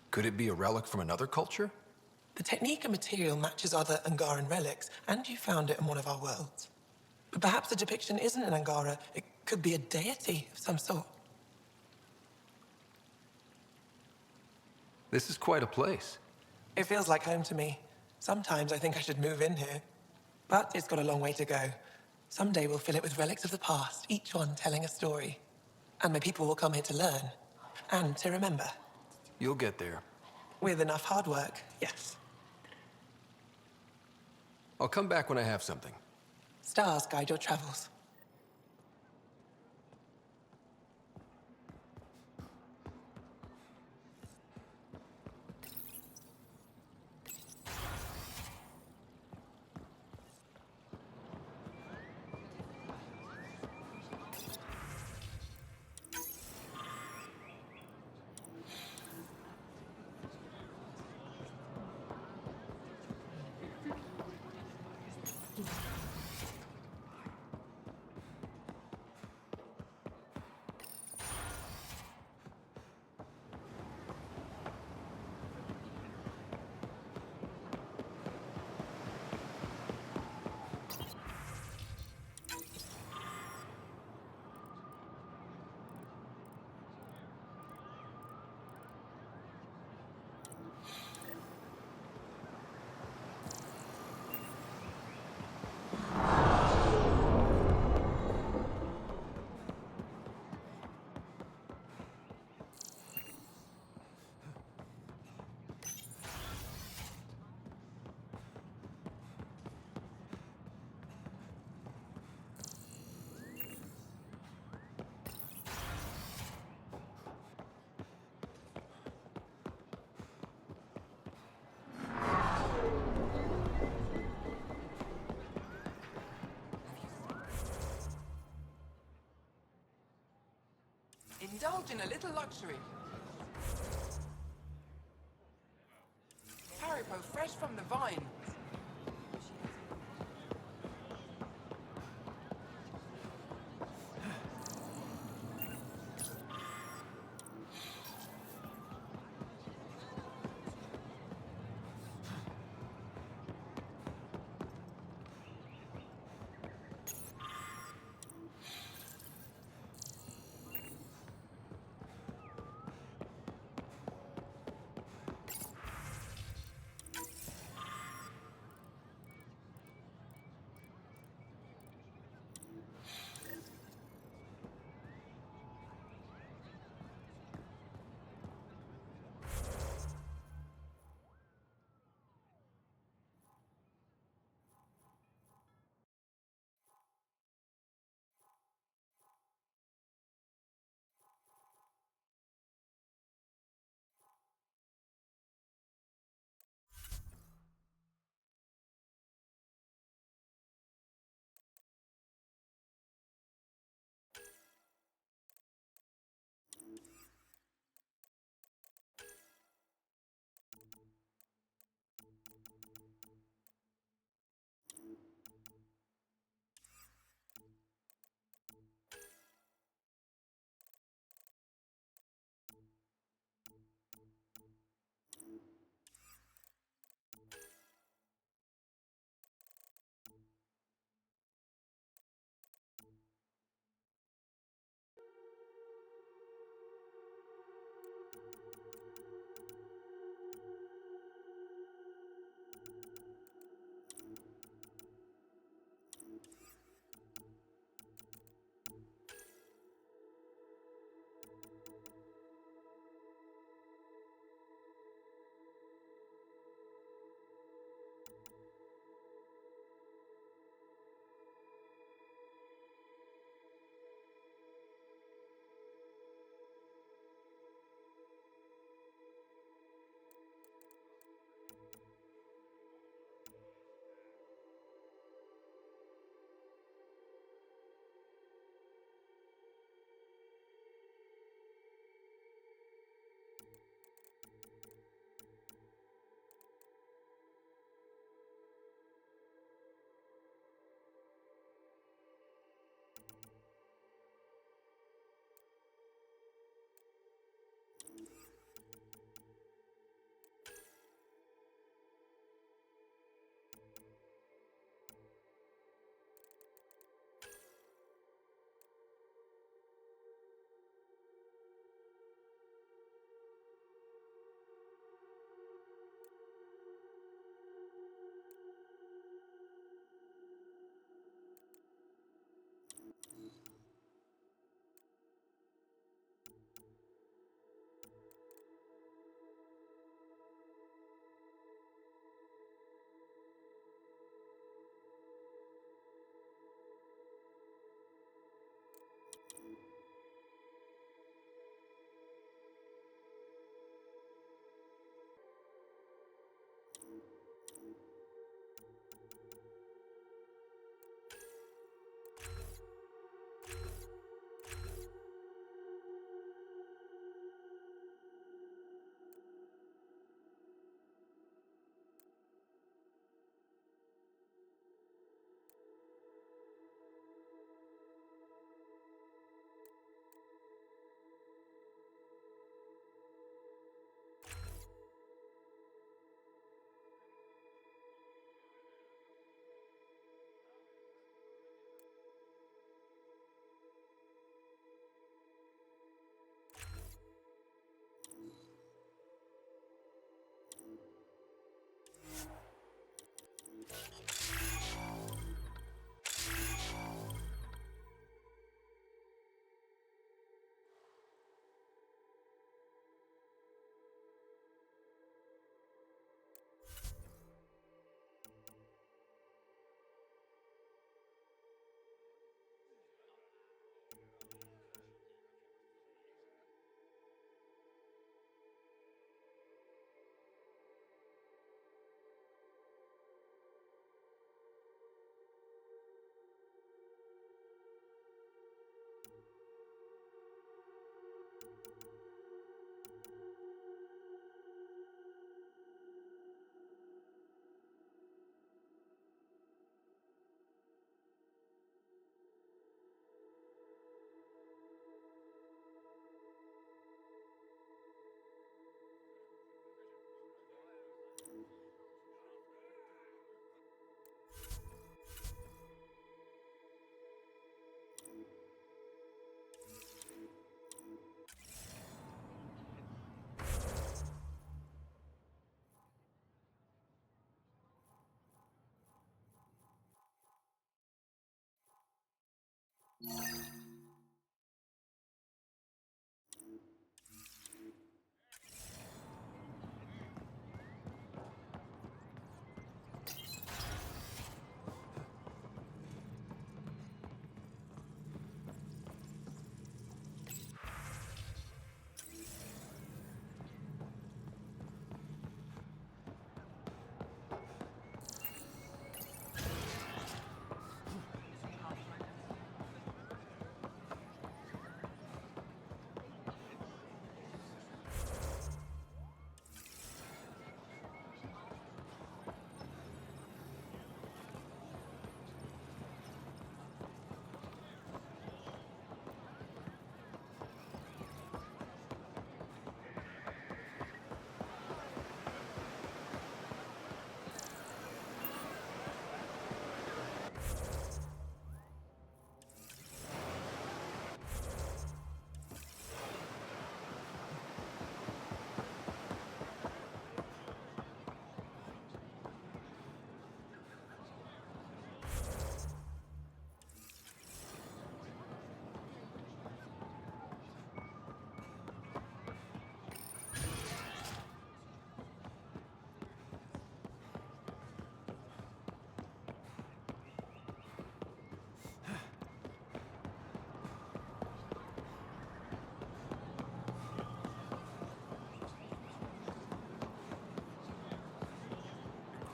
Could it be a relic from another culture? The technique and material matches other Angaran relics, and you found it in one of our worlds. But perhaps the depiction isn't an Angara. It could be a deity of some sort. This is quite a place. It feels like home to me. Sometimes I think I should move in here. But it's got a long way to go. Someday we'll fill it with relics of the past, each one telling a story. And my people will come here to learn. And to remember. You'll get there. With enough hard work, yes. I'll come back when I have something. Stars guide your travels. Indulge in a little luxury. Haribo fresh from the vine.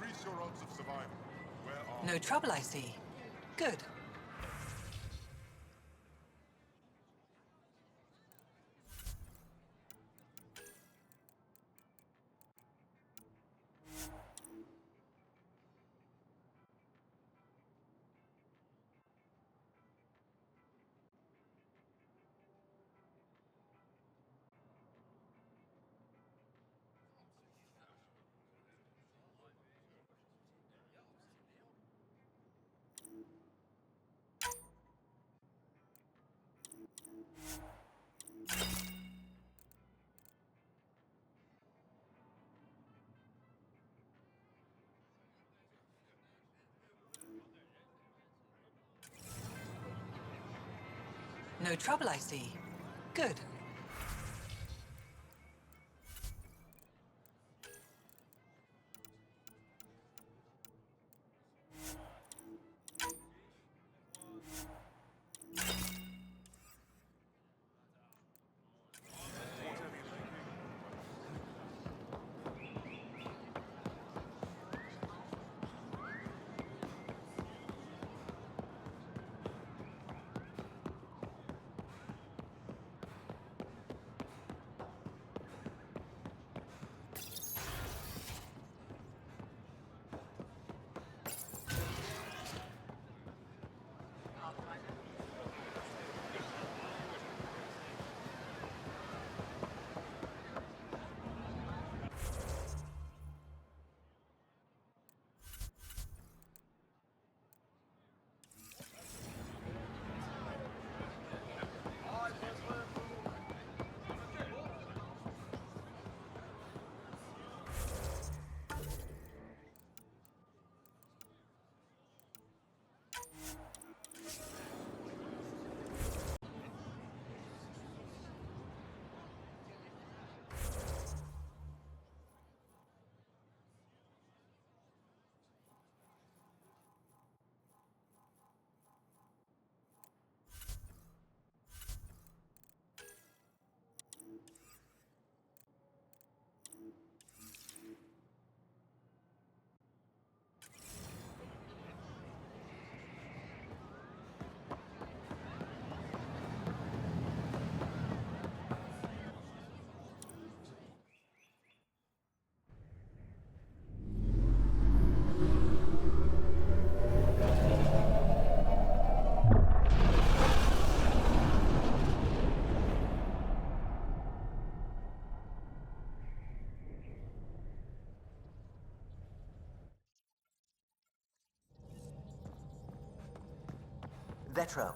Increase your odds of survival. Where are No trouble, I see. Good. No trouble, I see. Good. Vetro.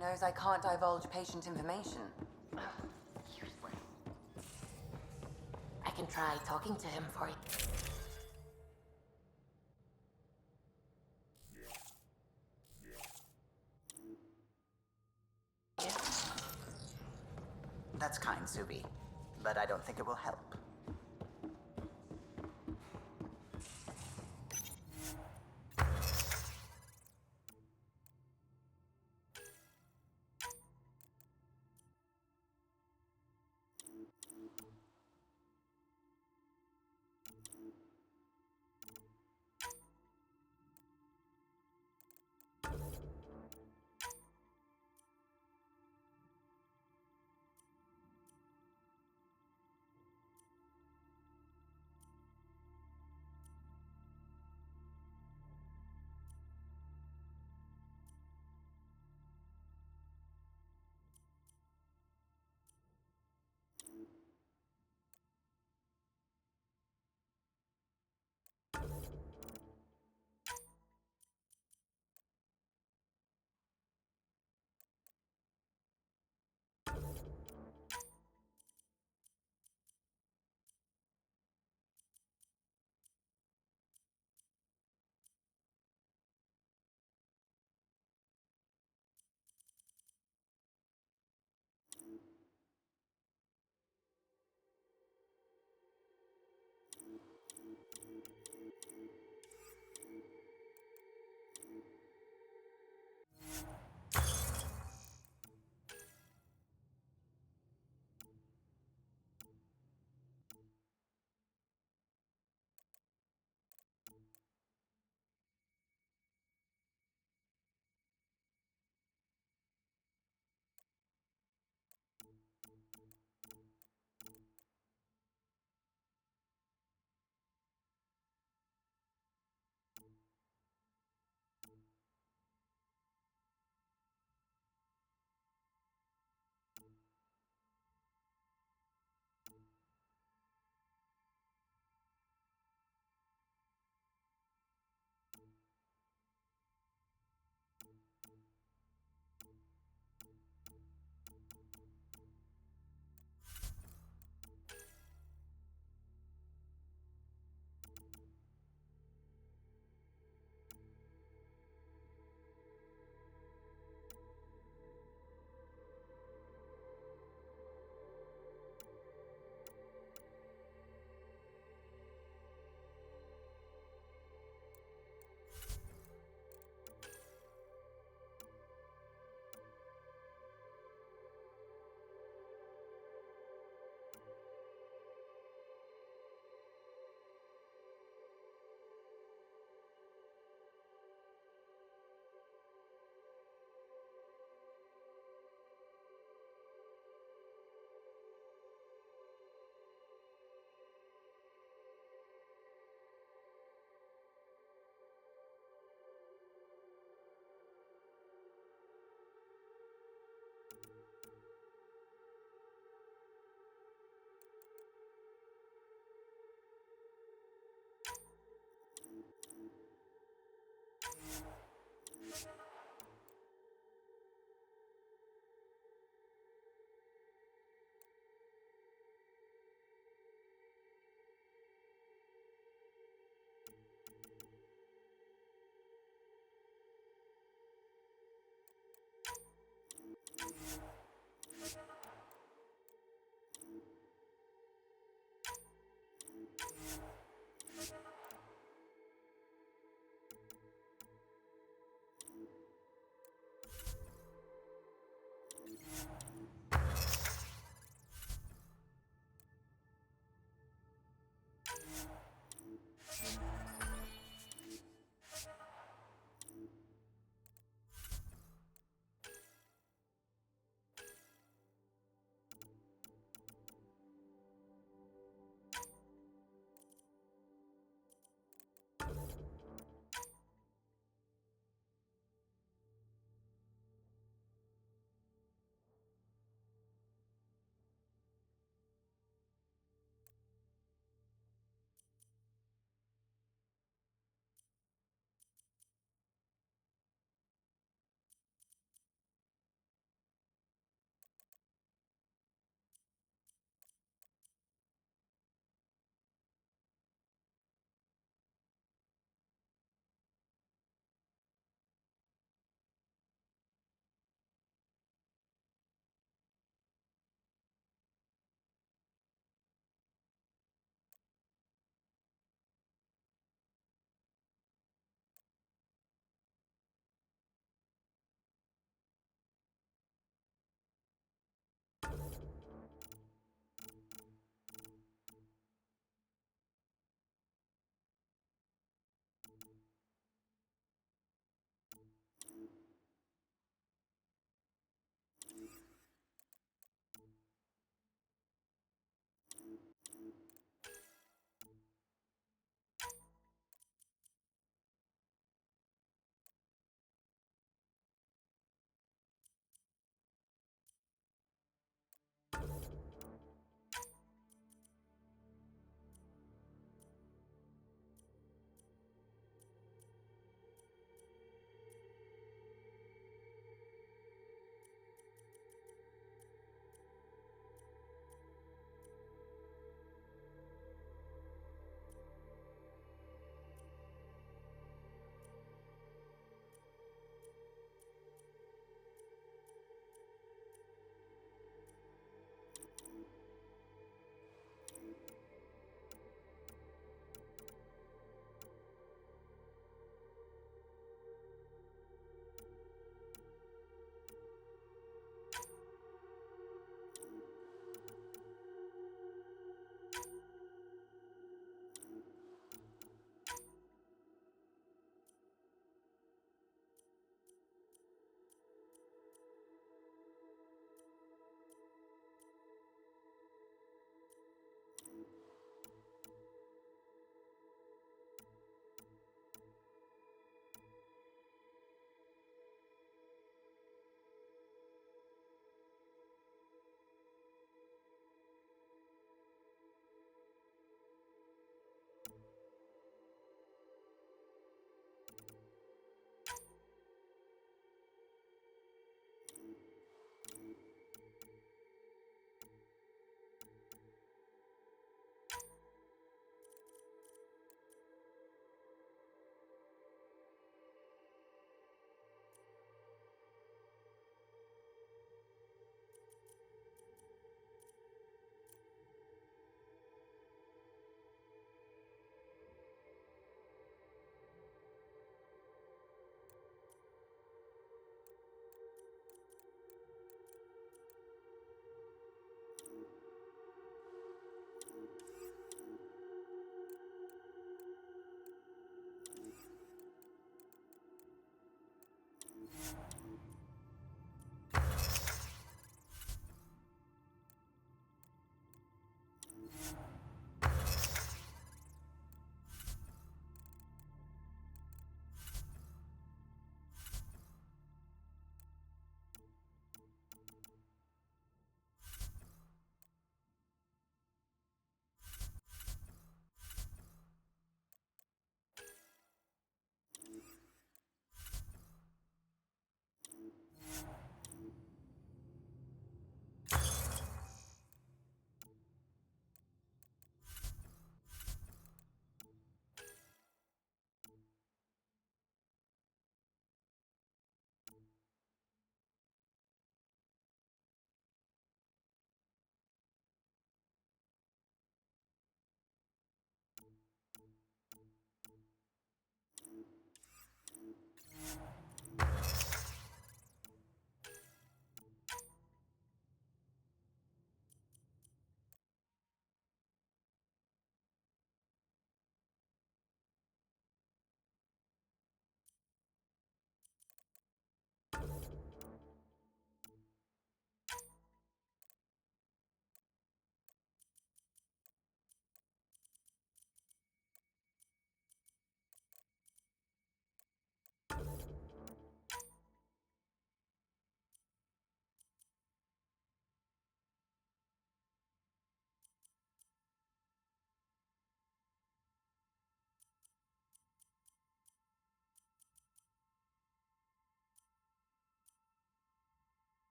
knows I can't divulge patient information. I can try talking to him for you. That's kind, Subi, but I don't think it will help.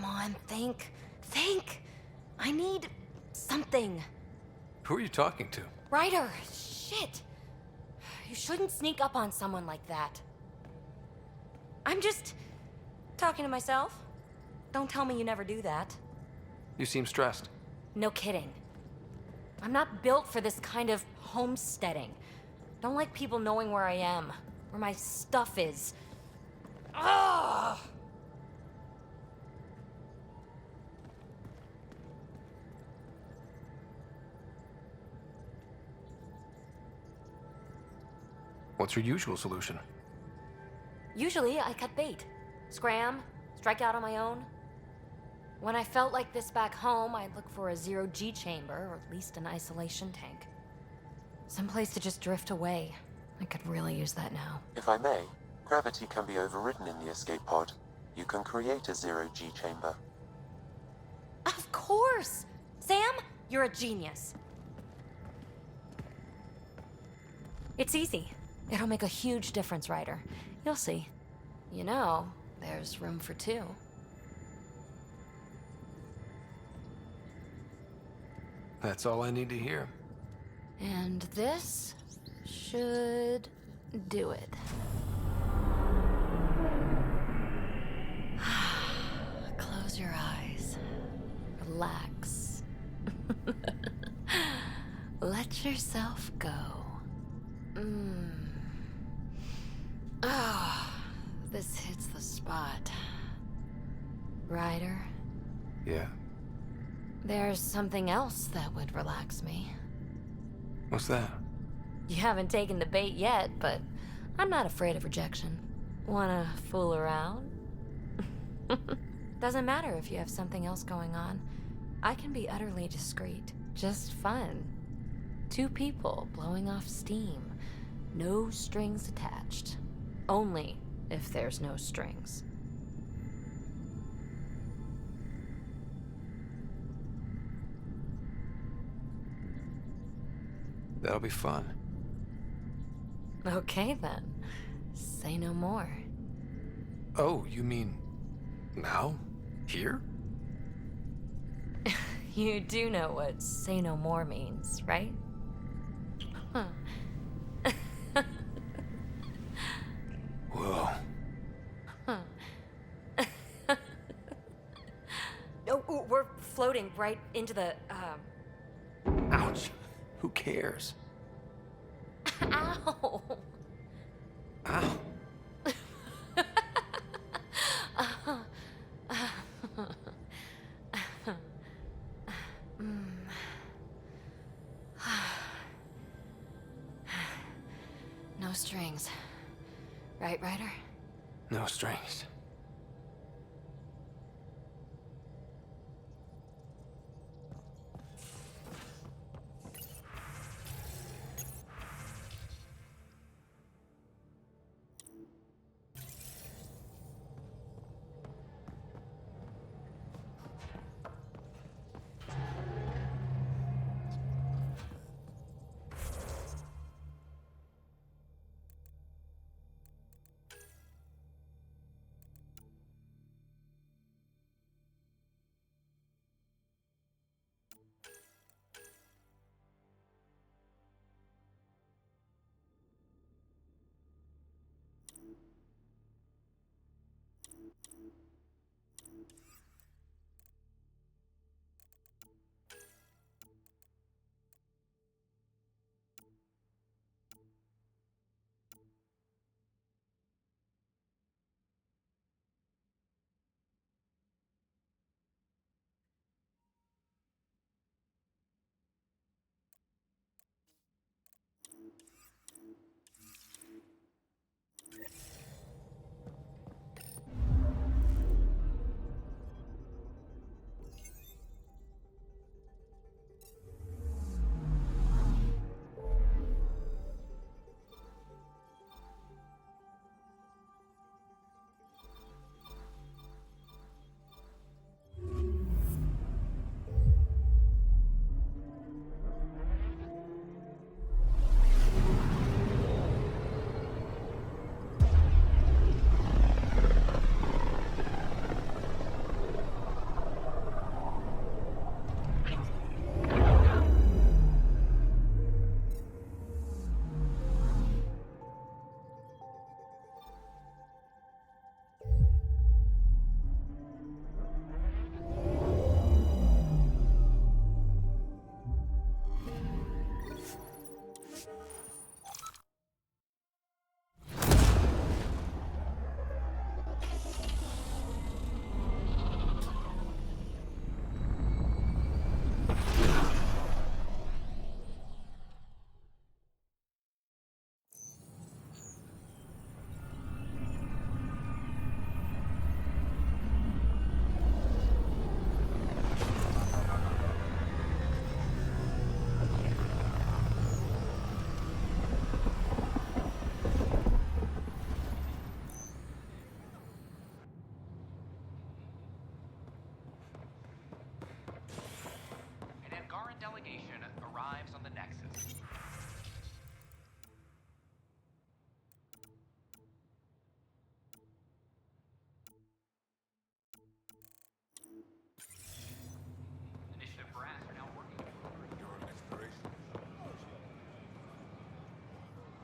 Come on, think. Think! I need something. Who are you talking to? Ryder, shit! You shouldn't sneak up on someone like that. I'm just talking to myself. Don't tell me you never do that. You seem stressed. No kidding. I'm not built for this kind of homesteading. Don't like people knowing where I am, where my stuff is. Ugh! What's your usual solution? Usually, I cut bait. Scram, strike out on my own. When I felt like this back home, I'd look for a zero-G chamber, or at least an isolation tank. Someplace to just drift away. I could really use that now. If I may, gravity can be overridden in the escape pod. You can create a zero-G chamber. Of course! Sam, you're a genius. It's easy. It'll make a huge difference, Ryder. You'll see. You know, there's room for two. That's all I need to hear. And this should do it. Close your eyes. Relax. Let yourself go. Ah, this hits the spot. Ryder? Yeah? There's something else that would relax me. What's that? You haven't taken the bait yet, but I'm not afraid of rejection. Wanna fool around? Doesn't matter if you have something else going on. I can be utterly discreet. Just fun. Two people blowing off steam. No strings attached. Only if there's no strings. That'll be fun. Okay then. Say no more. Oh, you mean now? Here? You do know what say no more means, right? Huh. Whoa. Huh. Oh, we're floating right into the, Ouch. Who cares? Ow! Ow. No strings. Right, Ryder? No strings.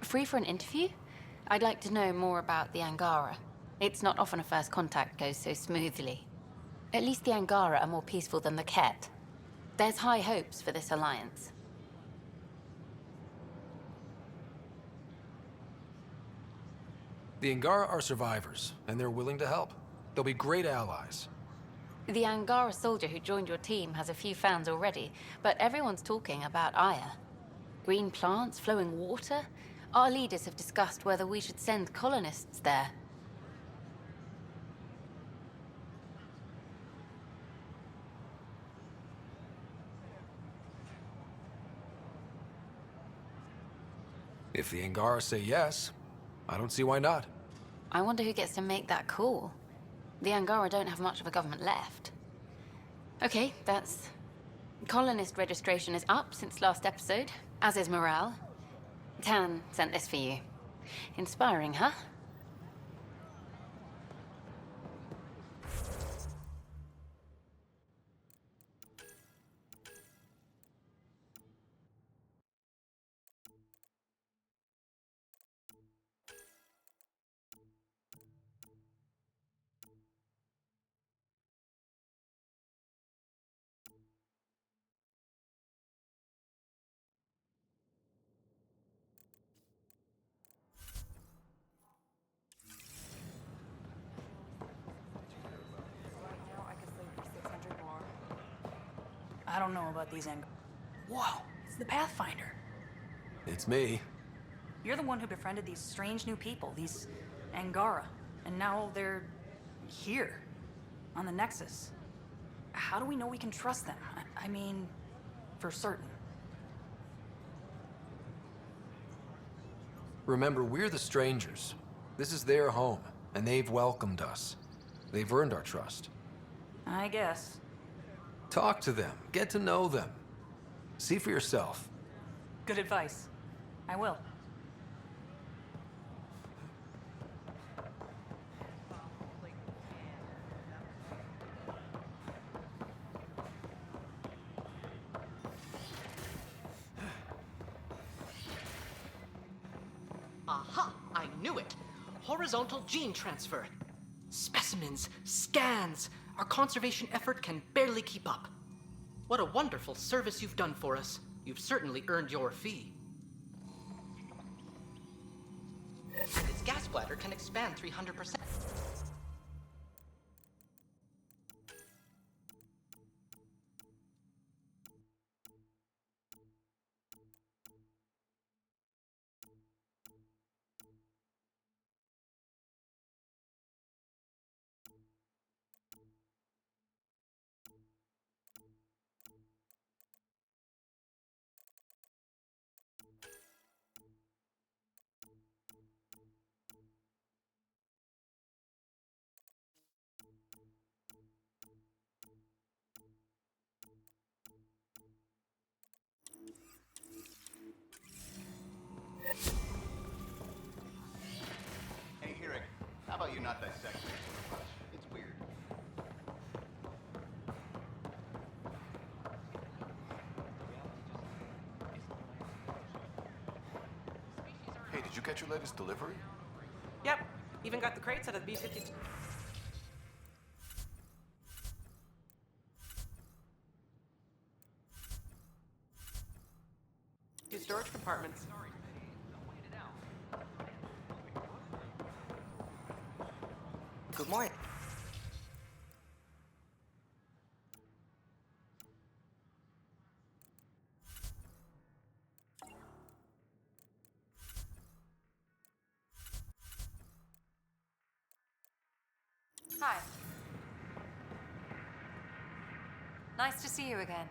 Free for an interview? I'd like to know more about the Angara. It's not often a first contact goes so smoothly. At least the Angara are more peaceful than the Ket. There's high hopes for this alliance. The Angara are survivors, and they're willing to help. They'll be great allies. The Angara soldier who joined your team has a few fans already, but everyone's talking about Aya. Green plants, flowing water? Our leaders have discussed whether we should send colonists there. If the Angara say yes, I don't see why not. I wonder who gets to make that call. The Angara don't have much of a government left. Okay, that's... Colonist registration is up since last episode, as is morale. Tan sent this for you. Inspiring, huh? I don't know about these Whoa, it's the Pathfinder. It's me. You're the one who befriended these strange new people, these Angara. And now they're... here. On the Nexus. How do we know we can trust them? I mean, for certain. Remember, we're the strangers. This is their home, and they've welcomed us. They've earned our trust. I guess. Talk to them. Get to know them. See for yourself. Good advice. I will. Aha! I knew it! Horizontal gene transfer. Specimens, scans. Our conservation effort can barely keep up. What a wonderful service you've done for us. You've certainly earned your fee. And its gas bladder can expand 300%. Hey, Hearing, how about you not dissect me so much? It's weird. Hey, did you get your latest delivery? Yep. Even got the crates out of the B-52. Two storage compartments. Good morning. Hi. Nice to see you again.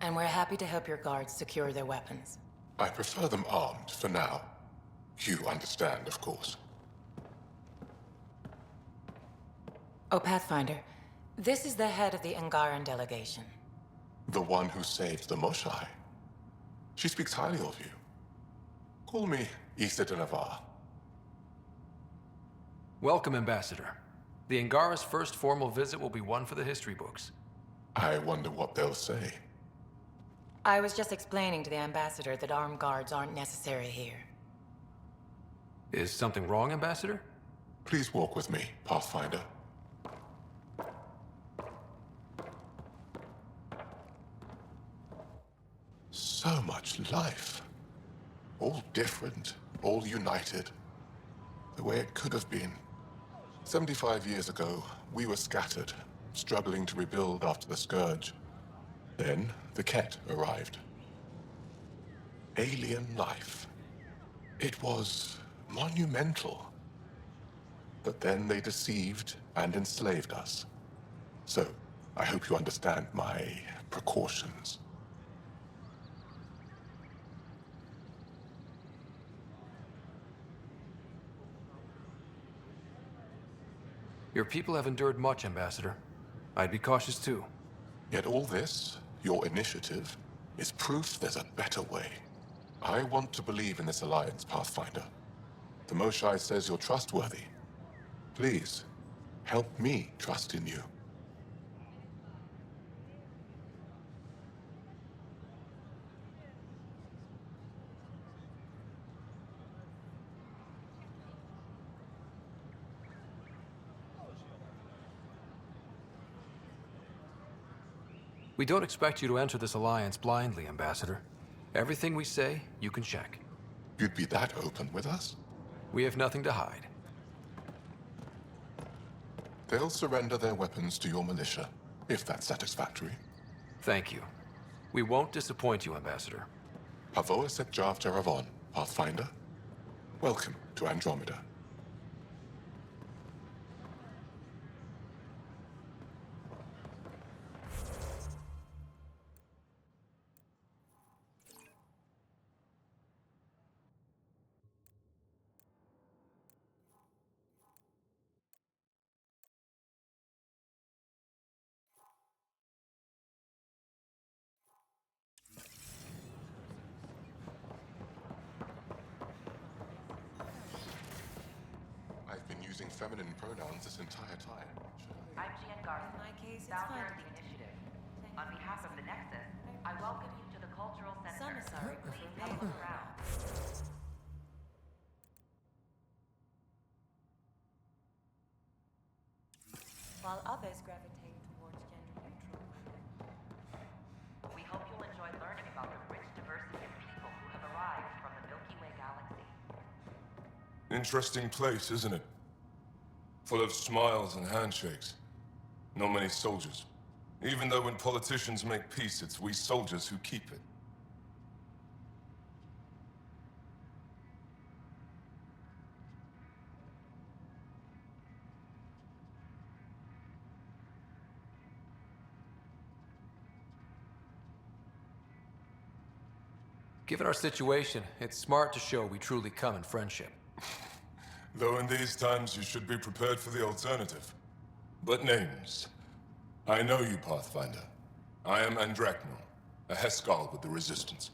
And we're happy to help your guards secure their weapons. I prefer them armed for now. You understand, of course. Oh, Pathfinder, this is the head of the Angaran delegation. The one who saved the Moshai. She speaks highly of you. Call me Issa de Navarre. Welcome, Ambassador. The Angara's first formal visit will be one for the history books. I wonder what they'll say. I was just explaining to the Ambassador that armed guards aren't necessary here. Is something wrong, Ambassador? Please walk with me, Pathfinder. So much life. All different, all united. The way it could have been. 75 years ago, we were scattered, struggling to rebuild after the Scourge. Then, the Ket arrived. Alien life. It was monumental. But then they deceived and enslaved us. So, I hope you understand my precautions. Your people have endured much, Ambassador. I'd be cautious too. Yet all this, your initiative, is proof there's a better way. I want to believe in this alliance, Pathfinder. The Moshai says you're trustworthy. Please, help me trust in you. We don't expect you to enter this alliance blindly, Ambassador. Everything we say, you can check. You'd be that open with us? We have nothing to hide. They'll surrender their weapons to your militia, if that's satisfactory. Thank you. We won't disappoint you, Ambassador. Havoa set Jav Jaravon, Pathfinder. Welcome to Andromeda. I've been using feminine pronouns this entire time. I'm Gian Garth. In my case, it's founder fine of to the be initiative. On behalf of the Nexus, I welcome you to the Cultural Center. Some are sorry for Please being come look around. While others gravitate towards gender-neutral women. We hope you'll enjoy learning about the rich diversity of people who have arrived from the Milky Way galaxy. Interesting place, isn't it? Full of smiles and handshakes. Not many soldiers. Even though when politicians make peace, it's we soldiers who keep it. Given our situation, it's smart to show we truly come in friendship. Though in these times you should be prepared for the alternative. But names. I know you, Pathfinder. I am Andraknor, a Heskal with the Resistance.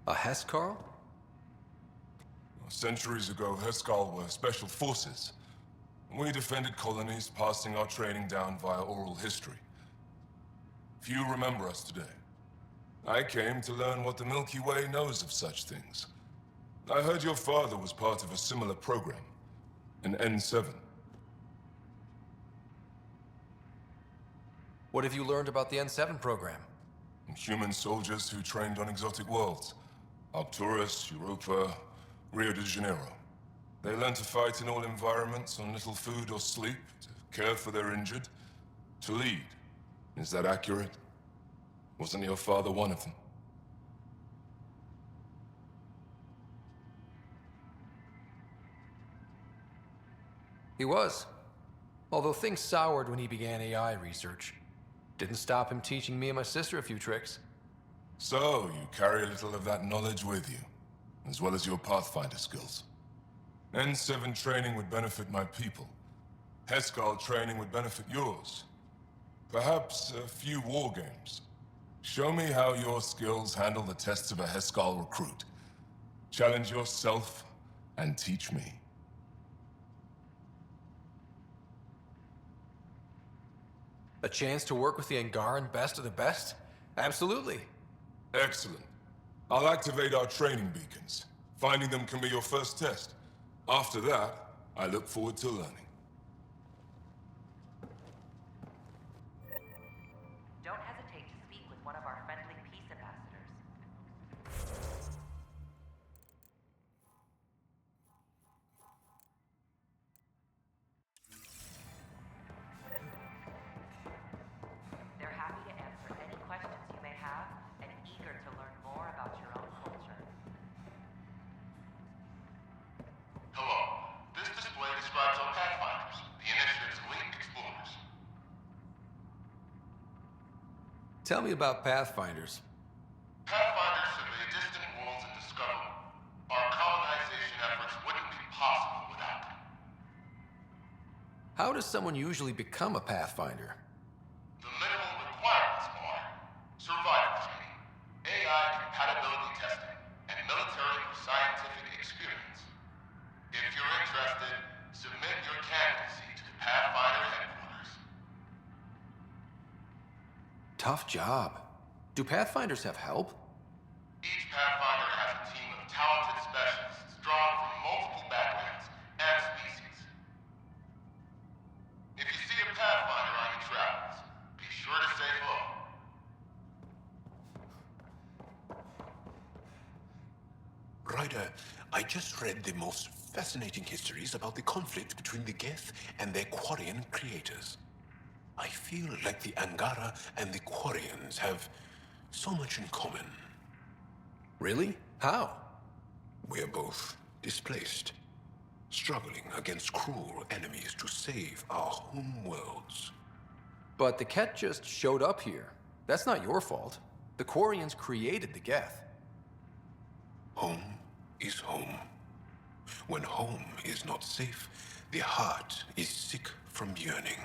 A Heskal? Centuries ago, Heskal were special forces. We defended colonies, passing our training down via oral history. Few remember us today. I came to learn what the Milky Way knows of such things. I heard your father was part of a similar program, an N7. What have you learned about the N7 program? Human soldiers who trained on exotic worlds. Arcturus, Europa, Rio de Janeiro. They learned to fight in all environments on little food or sleep, to care for their injured, to lead. Is that accurate? Wasn't your father one of them? He was. Although things soured when he began AI research. Didn't stop him teaching me and my sister a few tricks. So, you carry a little of that knowledge with you, as well as your Pathfinder skills. N7 training would benefit my people. Heskal training would benefit yours. Perhaps a few war games. Show me how your skills handle the tests of a Heskal recruit. Challenge yourself and teach me. A chance to work with the Angaran best of the best? Absolutely. Excellent. I'll activate our training beacons. Finding them can be your first test. After that, I look forward to learning. Don't hesitate to speak with one of our friendly peace ambassadors. They're happy to answer any questions you may have and eager to learn more about your own culture. Hello. This display describes our Pathfinders, the Initiative's elite explorers. Tell me about Pathfinders. Pathfinders survey distant worlds and discover them. Our colonization efforts wouldn't be possible without them. How does someone usually become a Pathfinder? The minimal requirements are survival training, AI compatibility testing, and military or scientific experience. If you're interested, submit your candidacy to the Pathfinder headquarters. Tough job. Do Pathfinders have help? Each Pathfinder has a team of talented specialists drawn from multiple backgrounds and species. If you see a Pathfinder on your travels, be sure to say hello. Ryder, I just read the most fascinating histories about the conflict between the Geth and their Quarian creators. I feel like the Angara and the Quarians have so much in common. Really? How? We're both displaced, struggling against cruel enemies to save our home worlds. But the Ket just showed up here. That's not your fault. The Quarians created the Geth. Home is home. When home is not safe, the heart is sick from yearning.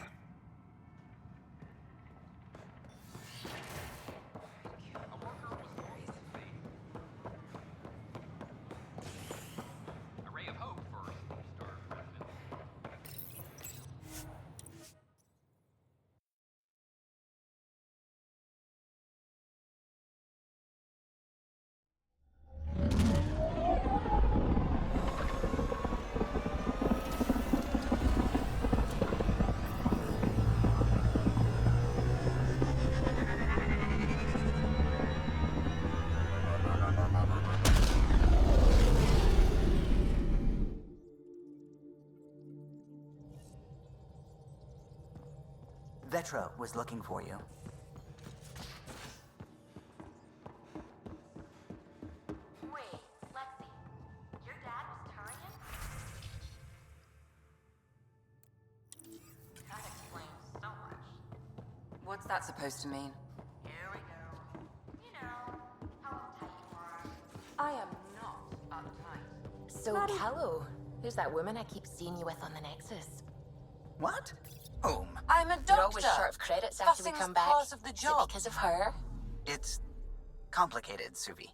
Vetra was looking for you. Wait, let's see. Your dad was Turian? That explains so much. What's that supposed to mean? Here we go. You know, how uptight you are. I am not uptight. So, Callow, who's that woman I keep seeing you with on the Nexus? What? Whom? I'm a doctor. You're always short of credits after we Fussing's come back. part of the Is it job. because of her? It's complicated, Suvi.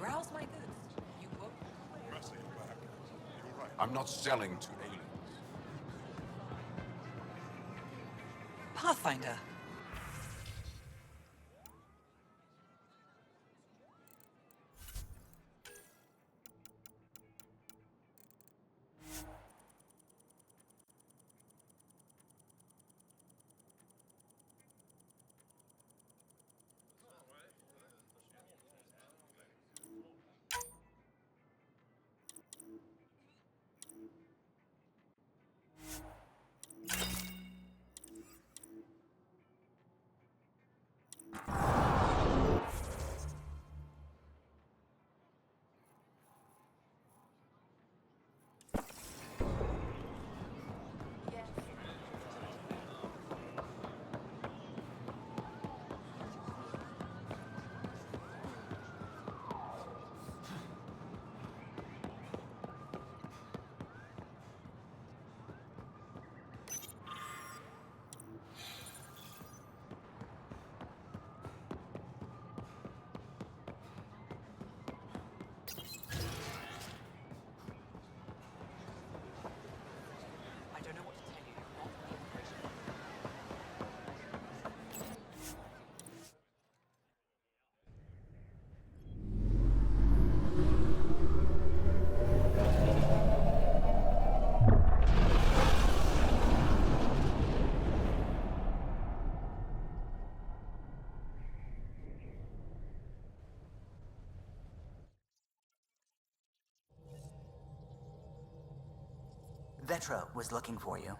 Browse my goods. You won't. Pressing back. You're right. I'm not selling to aliens. Pathfinder. Vetra was looking for you.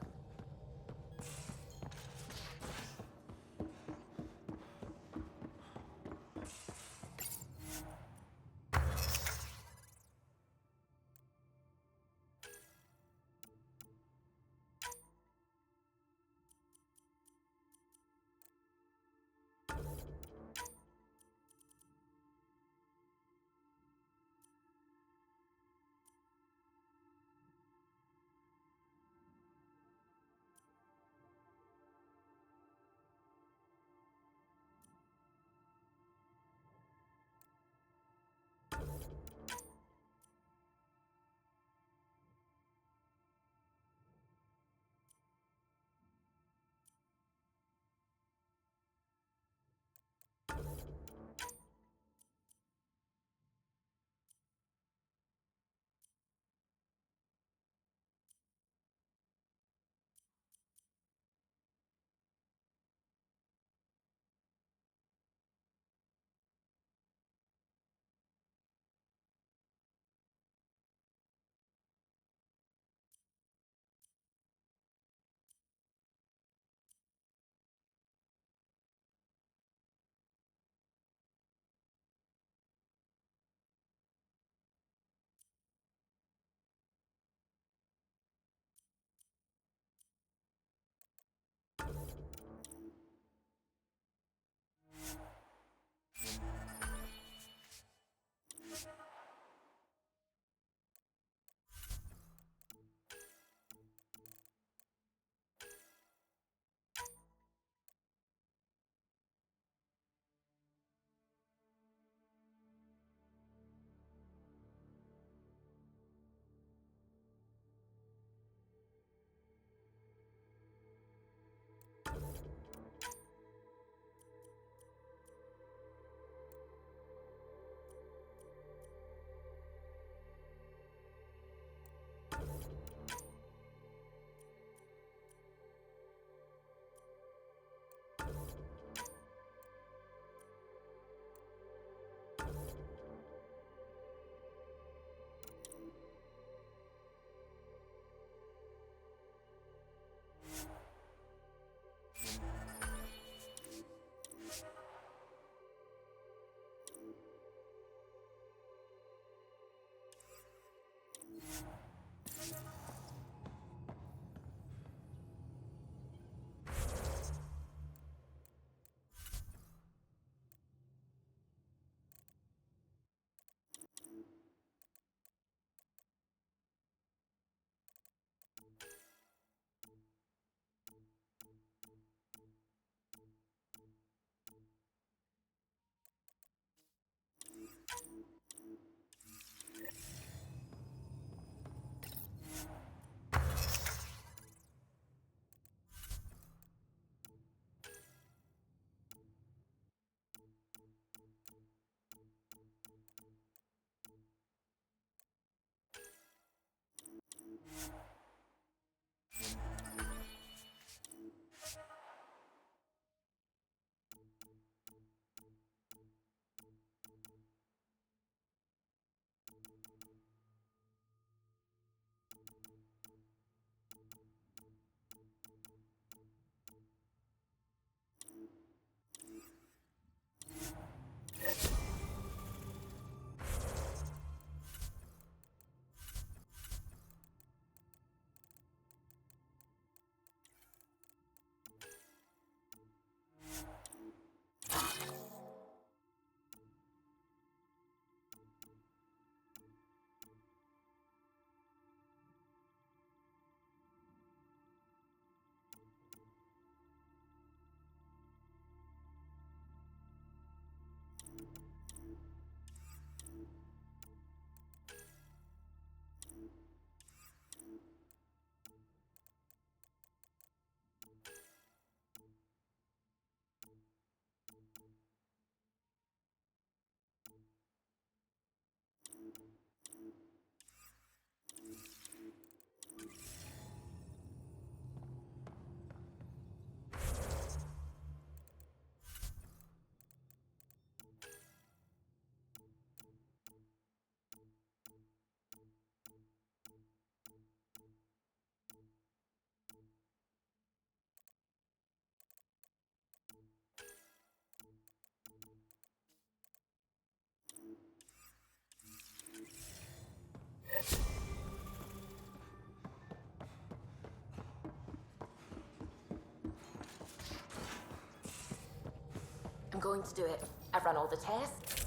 I'm going to do it. I've run all the tests.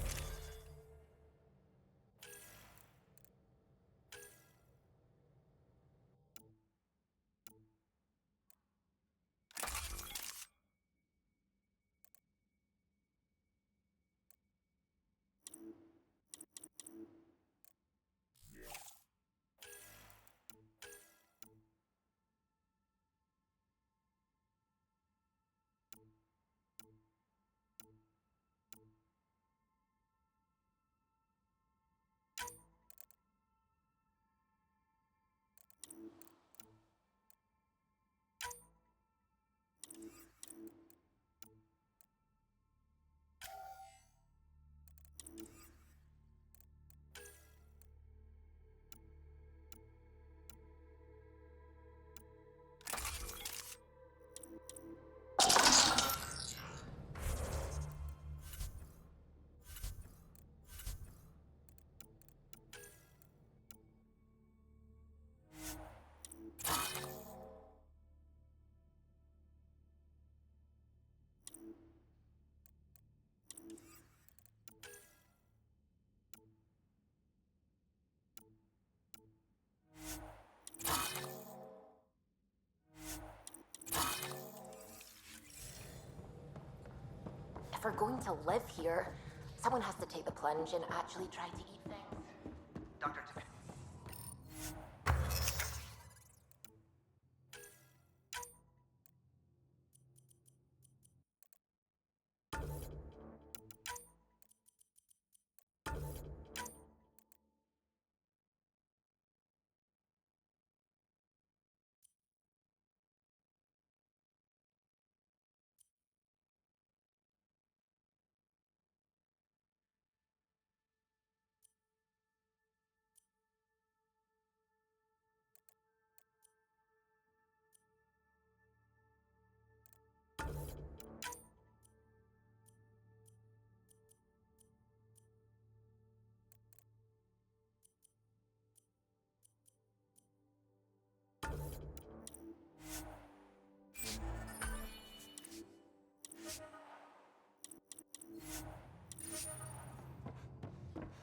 If we're going to live here, someone has to take the plunge and actually try to eat things. Dr.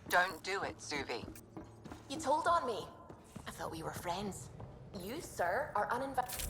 Don't do it, Suvi. You told on me. I thought we were friends. You, sir, are uninvited.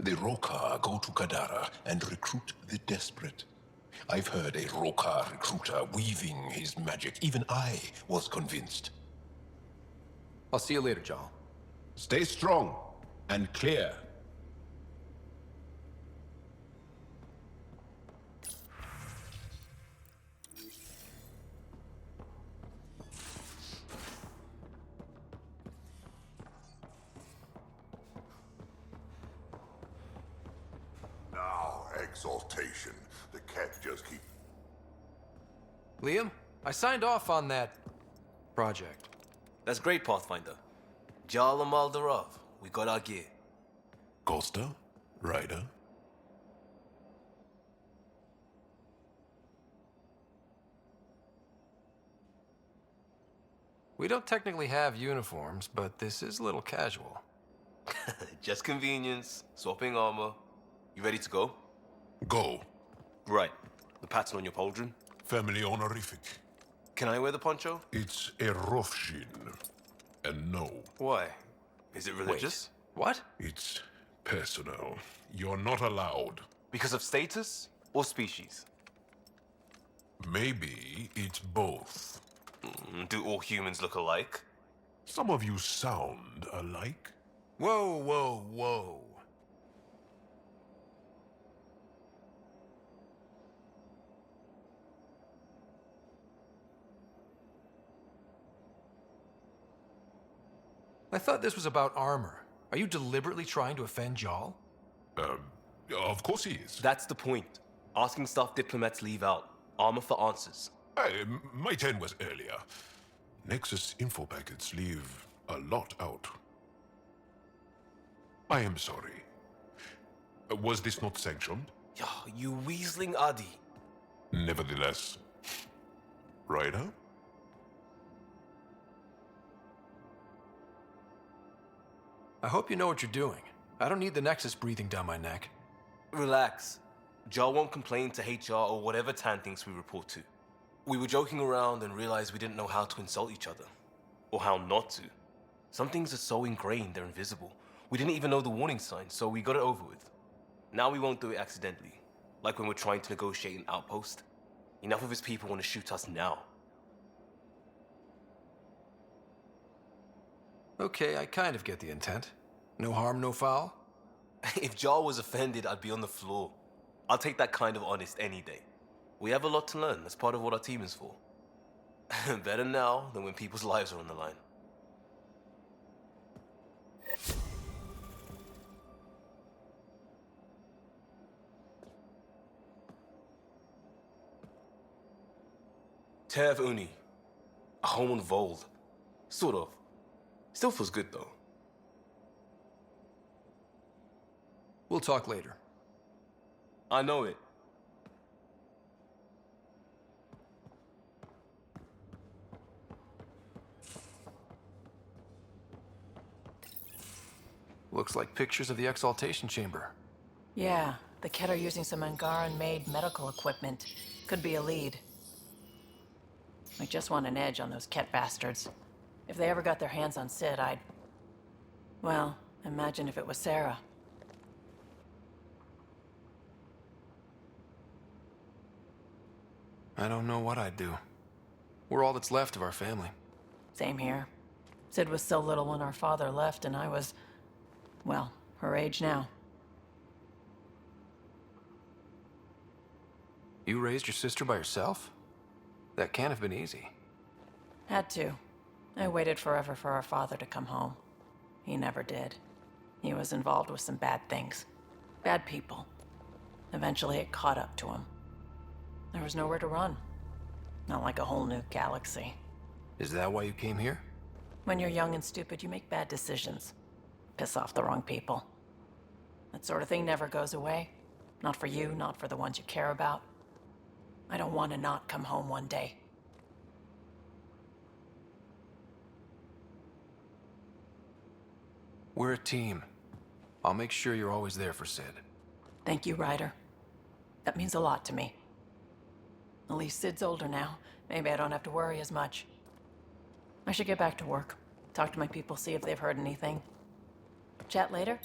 The Rokar go to Kadara and recruit the desperate. I've heard a Rokar recruiter weaving his magic. Even I was convinced. I'll see you later, Jaal. Stay strong and clear. Now, exaltation. The cat just keep... Liam, I signed off on that project. That's great, Pathfinder. Jaal Liam, we got our gear. Costa? Ryder? We don't technically have uniforms, but this is a little casual. Just convenience, swapping armor. You ready to go? Go. Right. The pattern on your pauldron? Family honorific. Can I wear the poncho? It's a Rofshin. And no. Why? Is it religious? Wait. What? It's personal. You're not allowed. Because of status or species? Maybe it's both. Do all humans look alike? Some of you sound alike. Whoa, whoa, whoa. I thought this was about armor. Are you deliberately trying to offend Jaal? Of course he is. That's the point. Asking stuff diplomats leave out. Armor for answers. My turn was earlier. Nexus info packets leave a lot out. I am sorry. Was this not sanctioned? You weaseling Adi. Nevertheless. Ryder? I hope you know what you're doing. I don't need the Nexus breathing down my neck. Relax. Jaal won't complain to HR or whatever Tan thinks we report to. We were joking around and realized we didn't know how to insult each other. Or how not to. Some things are so ingrained they're invisible. We didn't even know the warning signs, so we got it over with. Now we won't do it accidentally. Like when we're trying to negotiate an outpost. Enough of his people want to shoot us now. Okay, I kind of get the intent. No harm, no foul? If Jaal was offended, I'd be on the floor. I'll take that kind of honest any day. We have a lot to learn. That's part of what our team is for. Better now than when people's lives are on the line. Tev Uni. A home on Vold. Sort of. Still feels good though. We'll talk later. I know it. Looks like pictures of the Exaltation Chamber. Yeah, the Ket are using some Angaran-made medical equipment. Could be a lead. I just want an edge on those Ket bastards. If they ever got their hands on Sid, I'd... Well, imagine if it was Sarah. I don't know what I'd do. We're all that's left of our family. Same here. Sid was so little when our father left, and I was... well, her age now. You raised your sister by yourself? That can't have been easy. Had to. I waited forever for our father to come home. He never did. He was involved with some bad things. Bad people. Eventually it caught up to him. There was nowhere to run. Not like a whole new galaxy. Is that why you came here? When you're young and stupid, you make bad decisions. Piss off the wrong people. That sort of thing never goes away. Not for you, not for the ones you care about. I don't want to not come home one day. We're a team. I'll make sure you're always there for Sid. Thank you, Ryder. That means a lot to me. At least Sid's older now. Maybe I don't have to worry as much. I should get back to work. Talk to my people, see if they've heard anything. Chat later?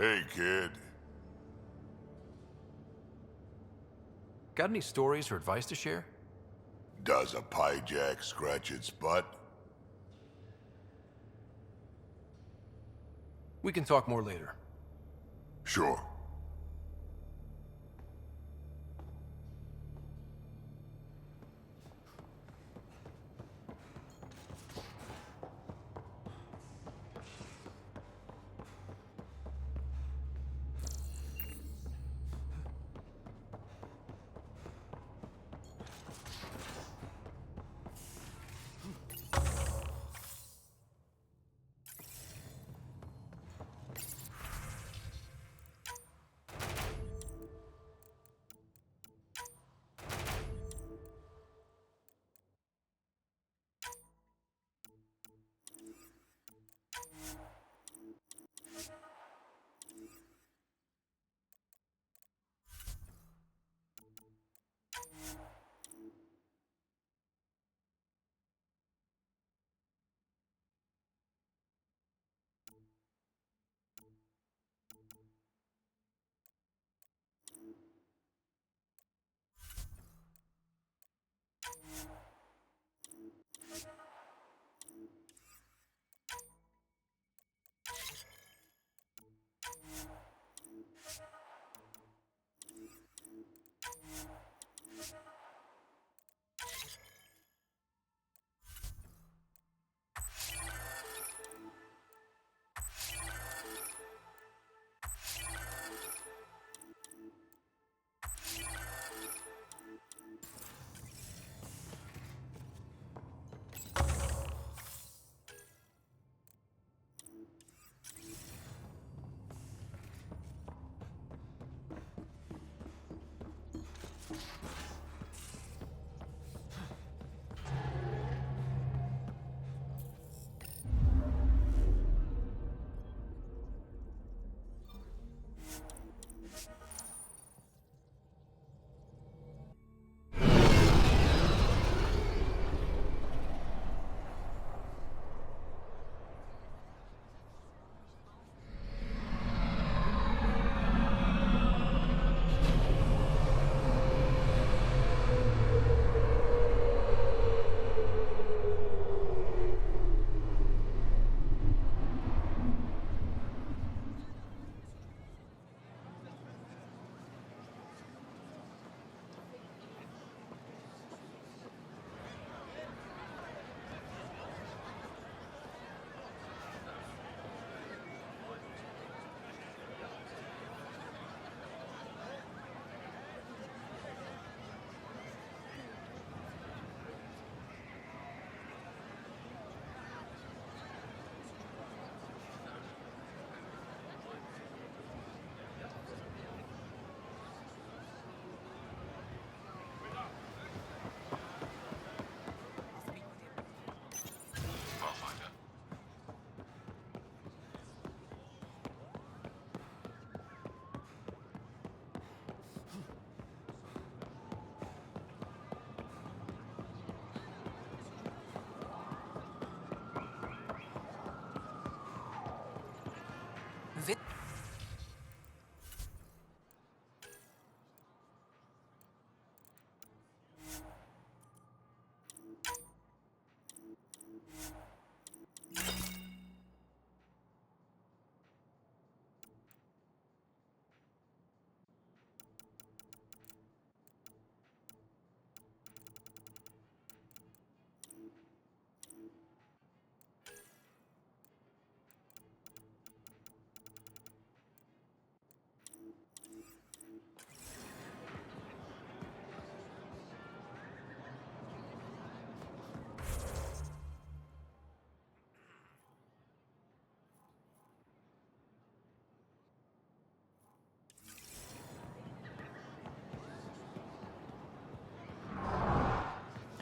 Hey, kid. Got any stories or advice to share? Does a pyjack scratch its butt? We can talk more later. Sure.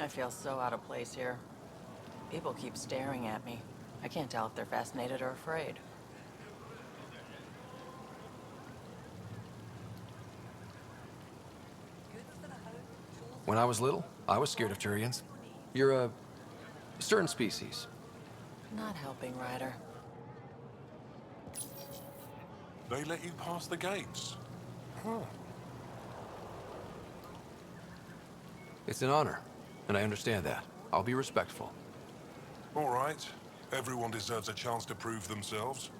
I feel so out of place here. People keep staring at me. I can't tell if they're fascinated or afraid. When I was little, I was scared of Turians. You're a certain species. Not helping, Ryder. They let you pass the gates. Huh. It's an honor, and I understand that. I'll be respectful. All right. Everyone deserves a chance to prove themselves.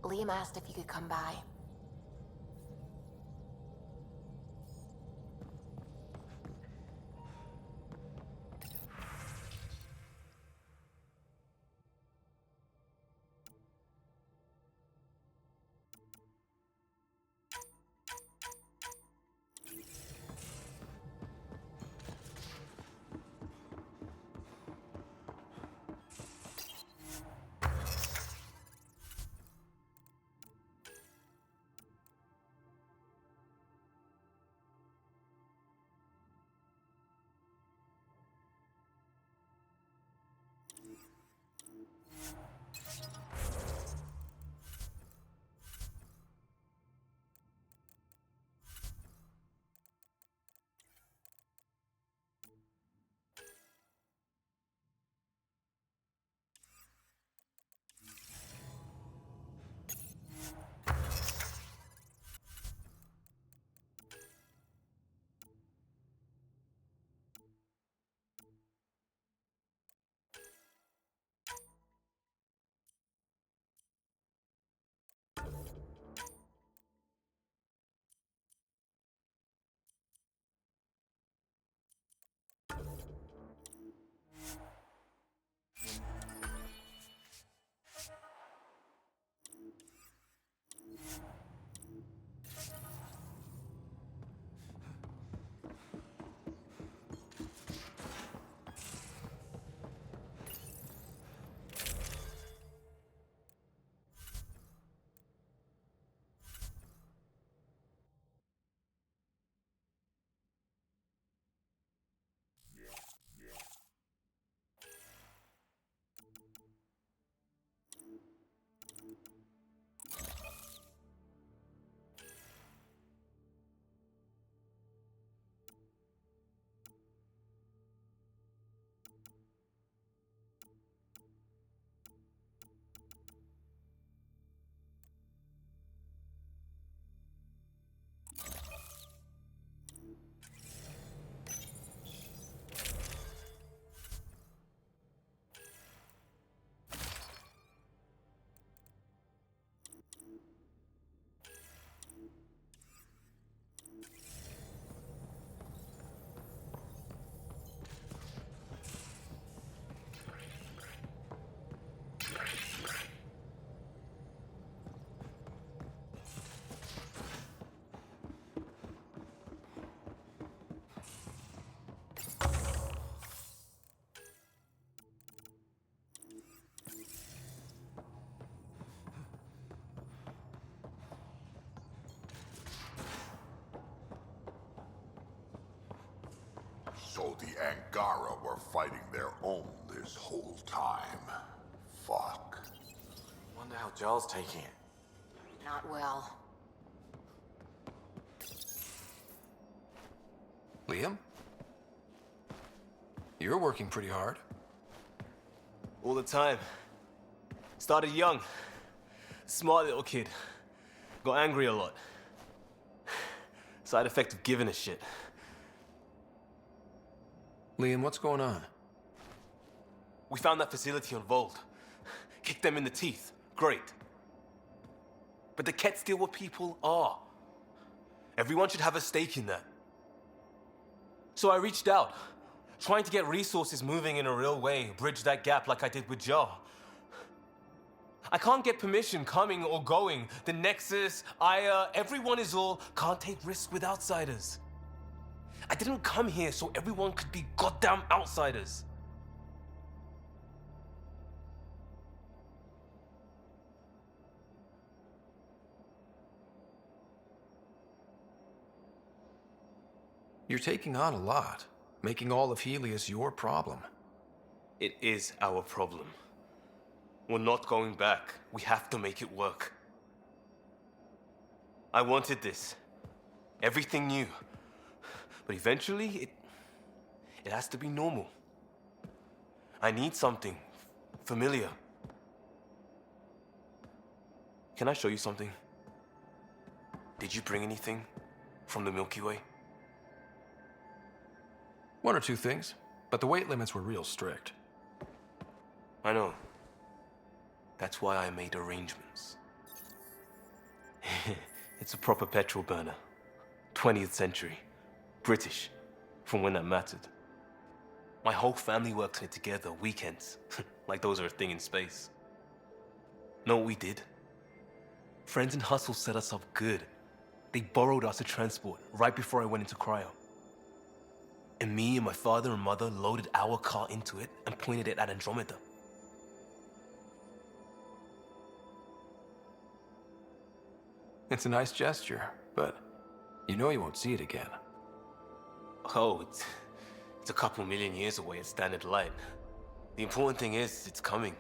Liam asked if you could come by. So the Angara were fighting their own this whole time. Fuck. Wonder how Jaal's taking it. Not well. Liam? You're working pretty hard. All the time. Started young. Smart little kid. Got angry a lot. Side effect of giving a shit. Liam, what's going on? We found that facility on Vold. Kicked them in the teeth. Great. But the Ket steal what people are. Everyone should have a stake in that. So I reached out, trying to get resources moving in a real way, bridge that gap like I did with Jaal. I can't get permission coming or going. The Nexus, Aya, everyone is all can't take risks with outsiders. I didn't come here so everyone could be goddamn outsiders. You're taking on a lot, making all of Helios your problem. It is our problem. We're not going back. We have to make it work. I wanted this. Everything new. But eventually, it has to be normal. I need something familiar. Can I show you something? Did you bring anything from the Milky Way? One or two things, but the weight limits were real strict. I know. That's why I made arrangements. It's a proper petrol burner. 20th century. British. From when that mattered. My whole family worked on it together, weekends. Like those are a thing in space. Know what we did? Friends in Hustle set us up good. They borrowed us to transport right before I went into cryo. And me and my father and mother loaded our car into it and pointed it at Andromeda. It's a nice gesture, but you know you won't see it again. Oh, it's a couple million years away at standard light. The important thing is, it's coming.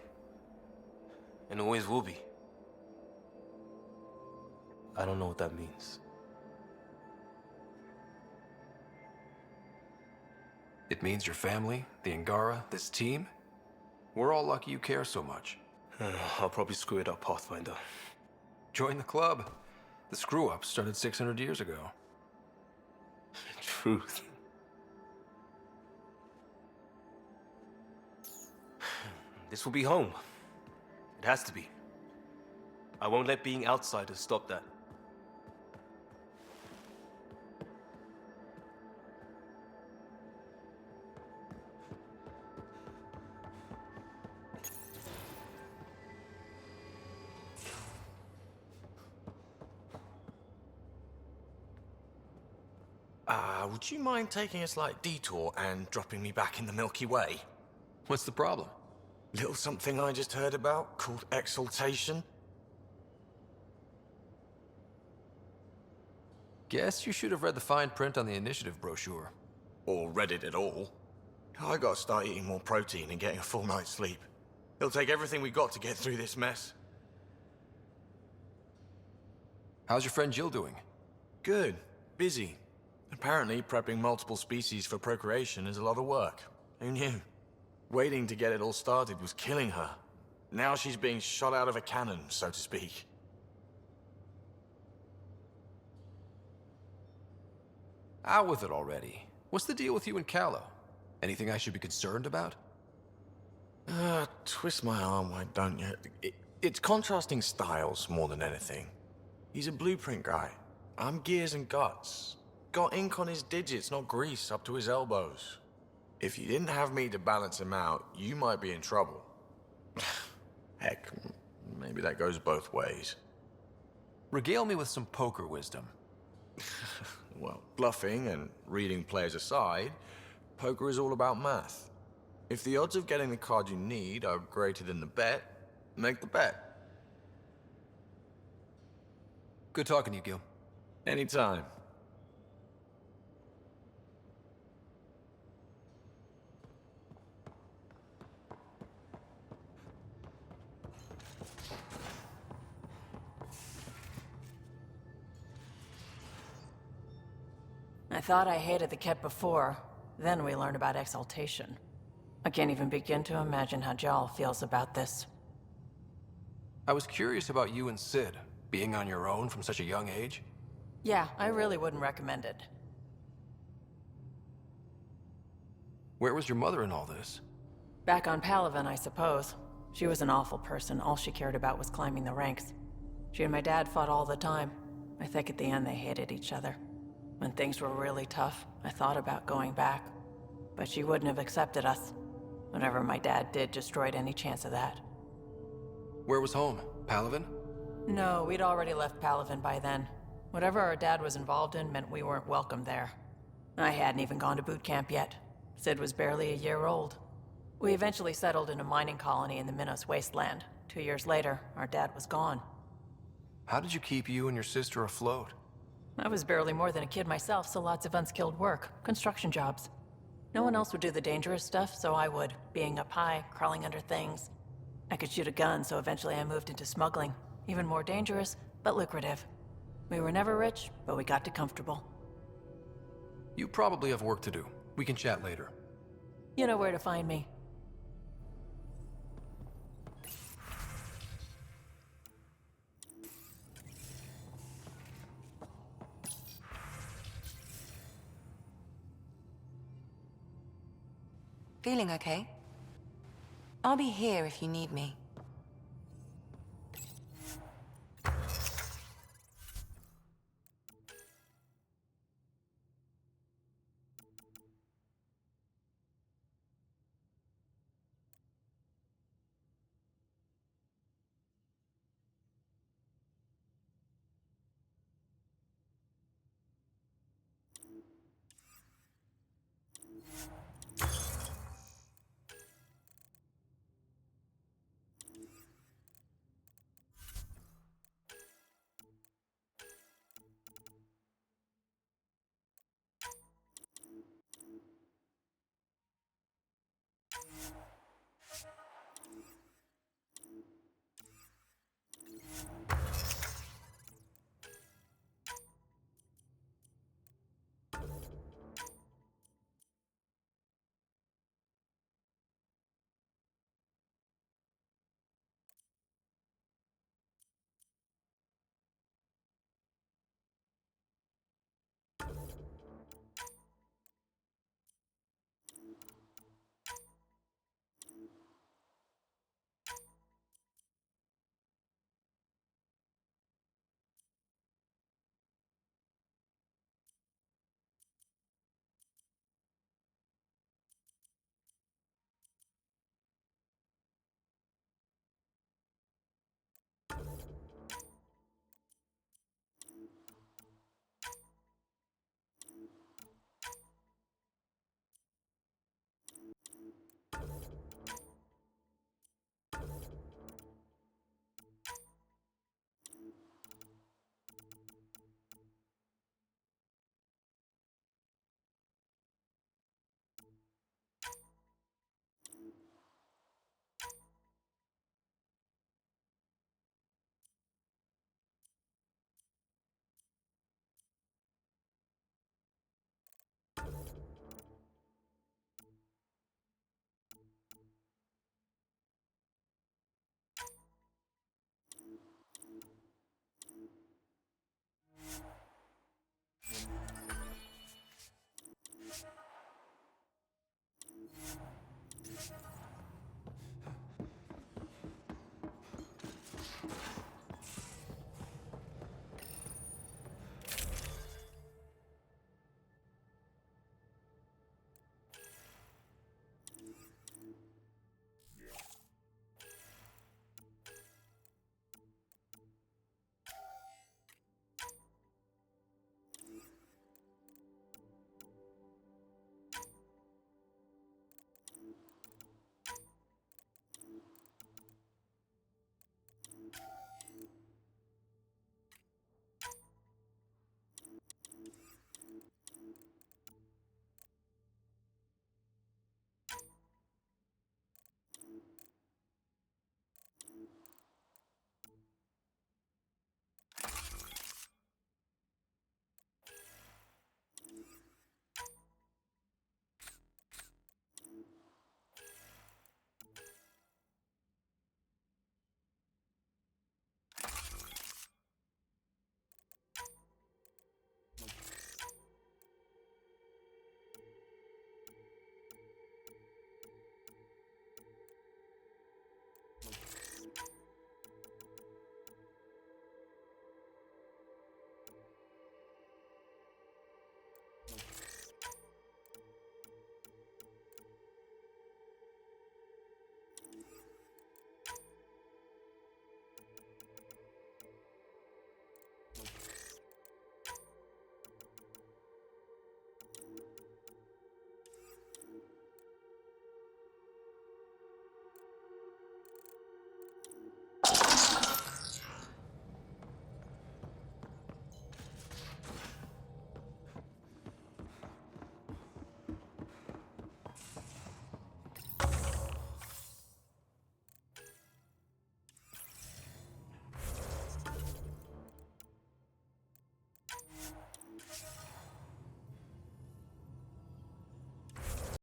And always will be. I don't know what that means. It means your family, the Angara, this team, we're all lucky you care so much. I'll probably screw it up, Pathfinder. Join the club. The screw-up started 600 years ago. Truth. This will be home. It has to be. I won't let being outsiders stop that. Would you mind taking a slight detour and dropping me back in the Milky Way? What's the problem? Little something I just heard about called exaltation. Guess you should have read the fine print on the initiative brochure. Or read it at all. I gotta start eating more protein and getting a full night's sleep. It'll take everything we got to get through this mess. How's your friend Jill doing? Good. Busy. Apparently, prepping multiple species for procreation is a lot of work. Who knew? Waiting to get it all started was killing her. Now she's being shot out of a cannon, so to speak. Out with it already. What's the deal with you and Callow? Anything I should be concerned about? Twist my arm, why don't you? It's contrasting styles more than anything. He's a blueprint guy. I'm gears and guts. Got ink on his digits, not grease, up to his elbows. If you didn't have me to balance him out, you might be in trouble. Heck, maybe that goes both ways. Regale me with some poker wisdom. Well, bluffing and reading players aside, poker is all about math. If the odds of getting the card you need are greater than the bet, make the bet. Good talking to you, Gil. Anytime. I thought I hated the Ket before. Then we learned about exaltation. I can't even begin to imagine how Jaal feels about this. I was curious about you and Sid, being on your own from such a young age. Yeah, I really wouldn't recommend it. Where was your mother in all this? Back on Palaven, I suppose. She was an awful person. All she cared about was climbing the ranks. She and my dad fought all the time. I think at the end they hated each other. When things were really tough, I thought about going back. But she wouldn't have accepted us. Whatever my dad did destroyed any chance of that. Where was home? Palaven? No, we'd already left Palaven by then. Whatever our dad was involved in meant we weren't welcome there. I hadn't even gone to boot camp yet. Sid was barely a year old. We eventually settled in a mining colony in the Minos wasteland. 2 years later, our dad was gone. How did you keep you and your sister afloat? I was barely more than a kid myself, so lots of unskilled work. Construction jobs. No one else would do the dangerous stuff, so I would. Being up high, crawling under things. I could shoot a gun, so eventually I moved into smuggling. Even more dangerous, but lucrative. We were never rich, but we got to comfortable. You probably have work to do. We can chat later. You know where to find me. Feeling okay? I'll be here if you need me.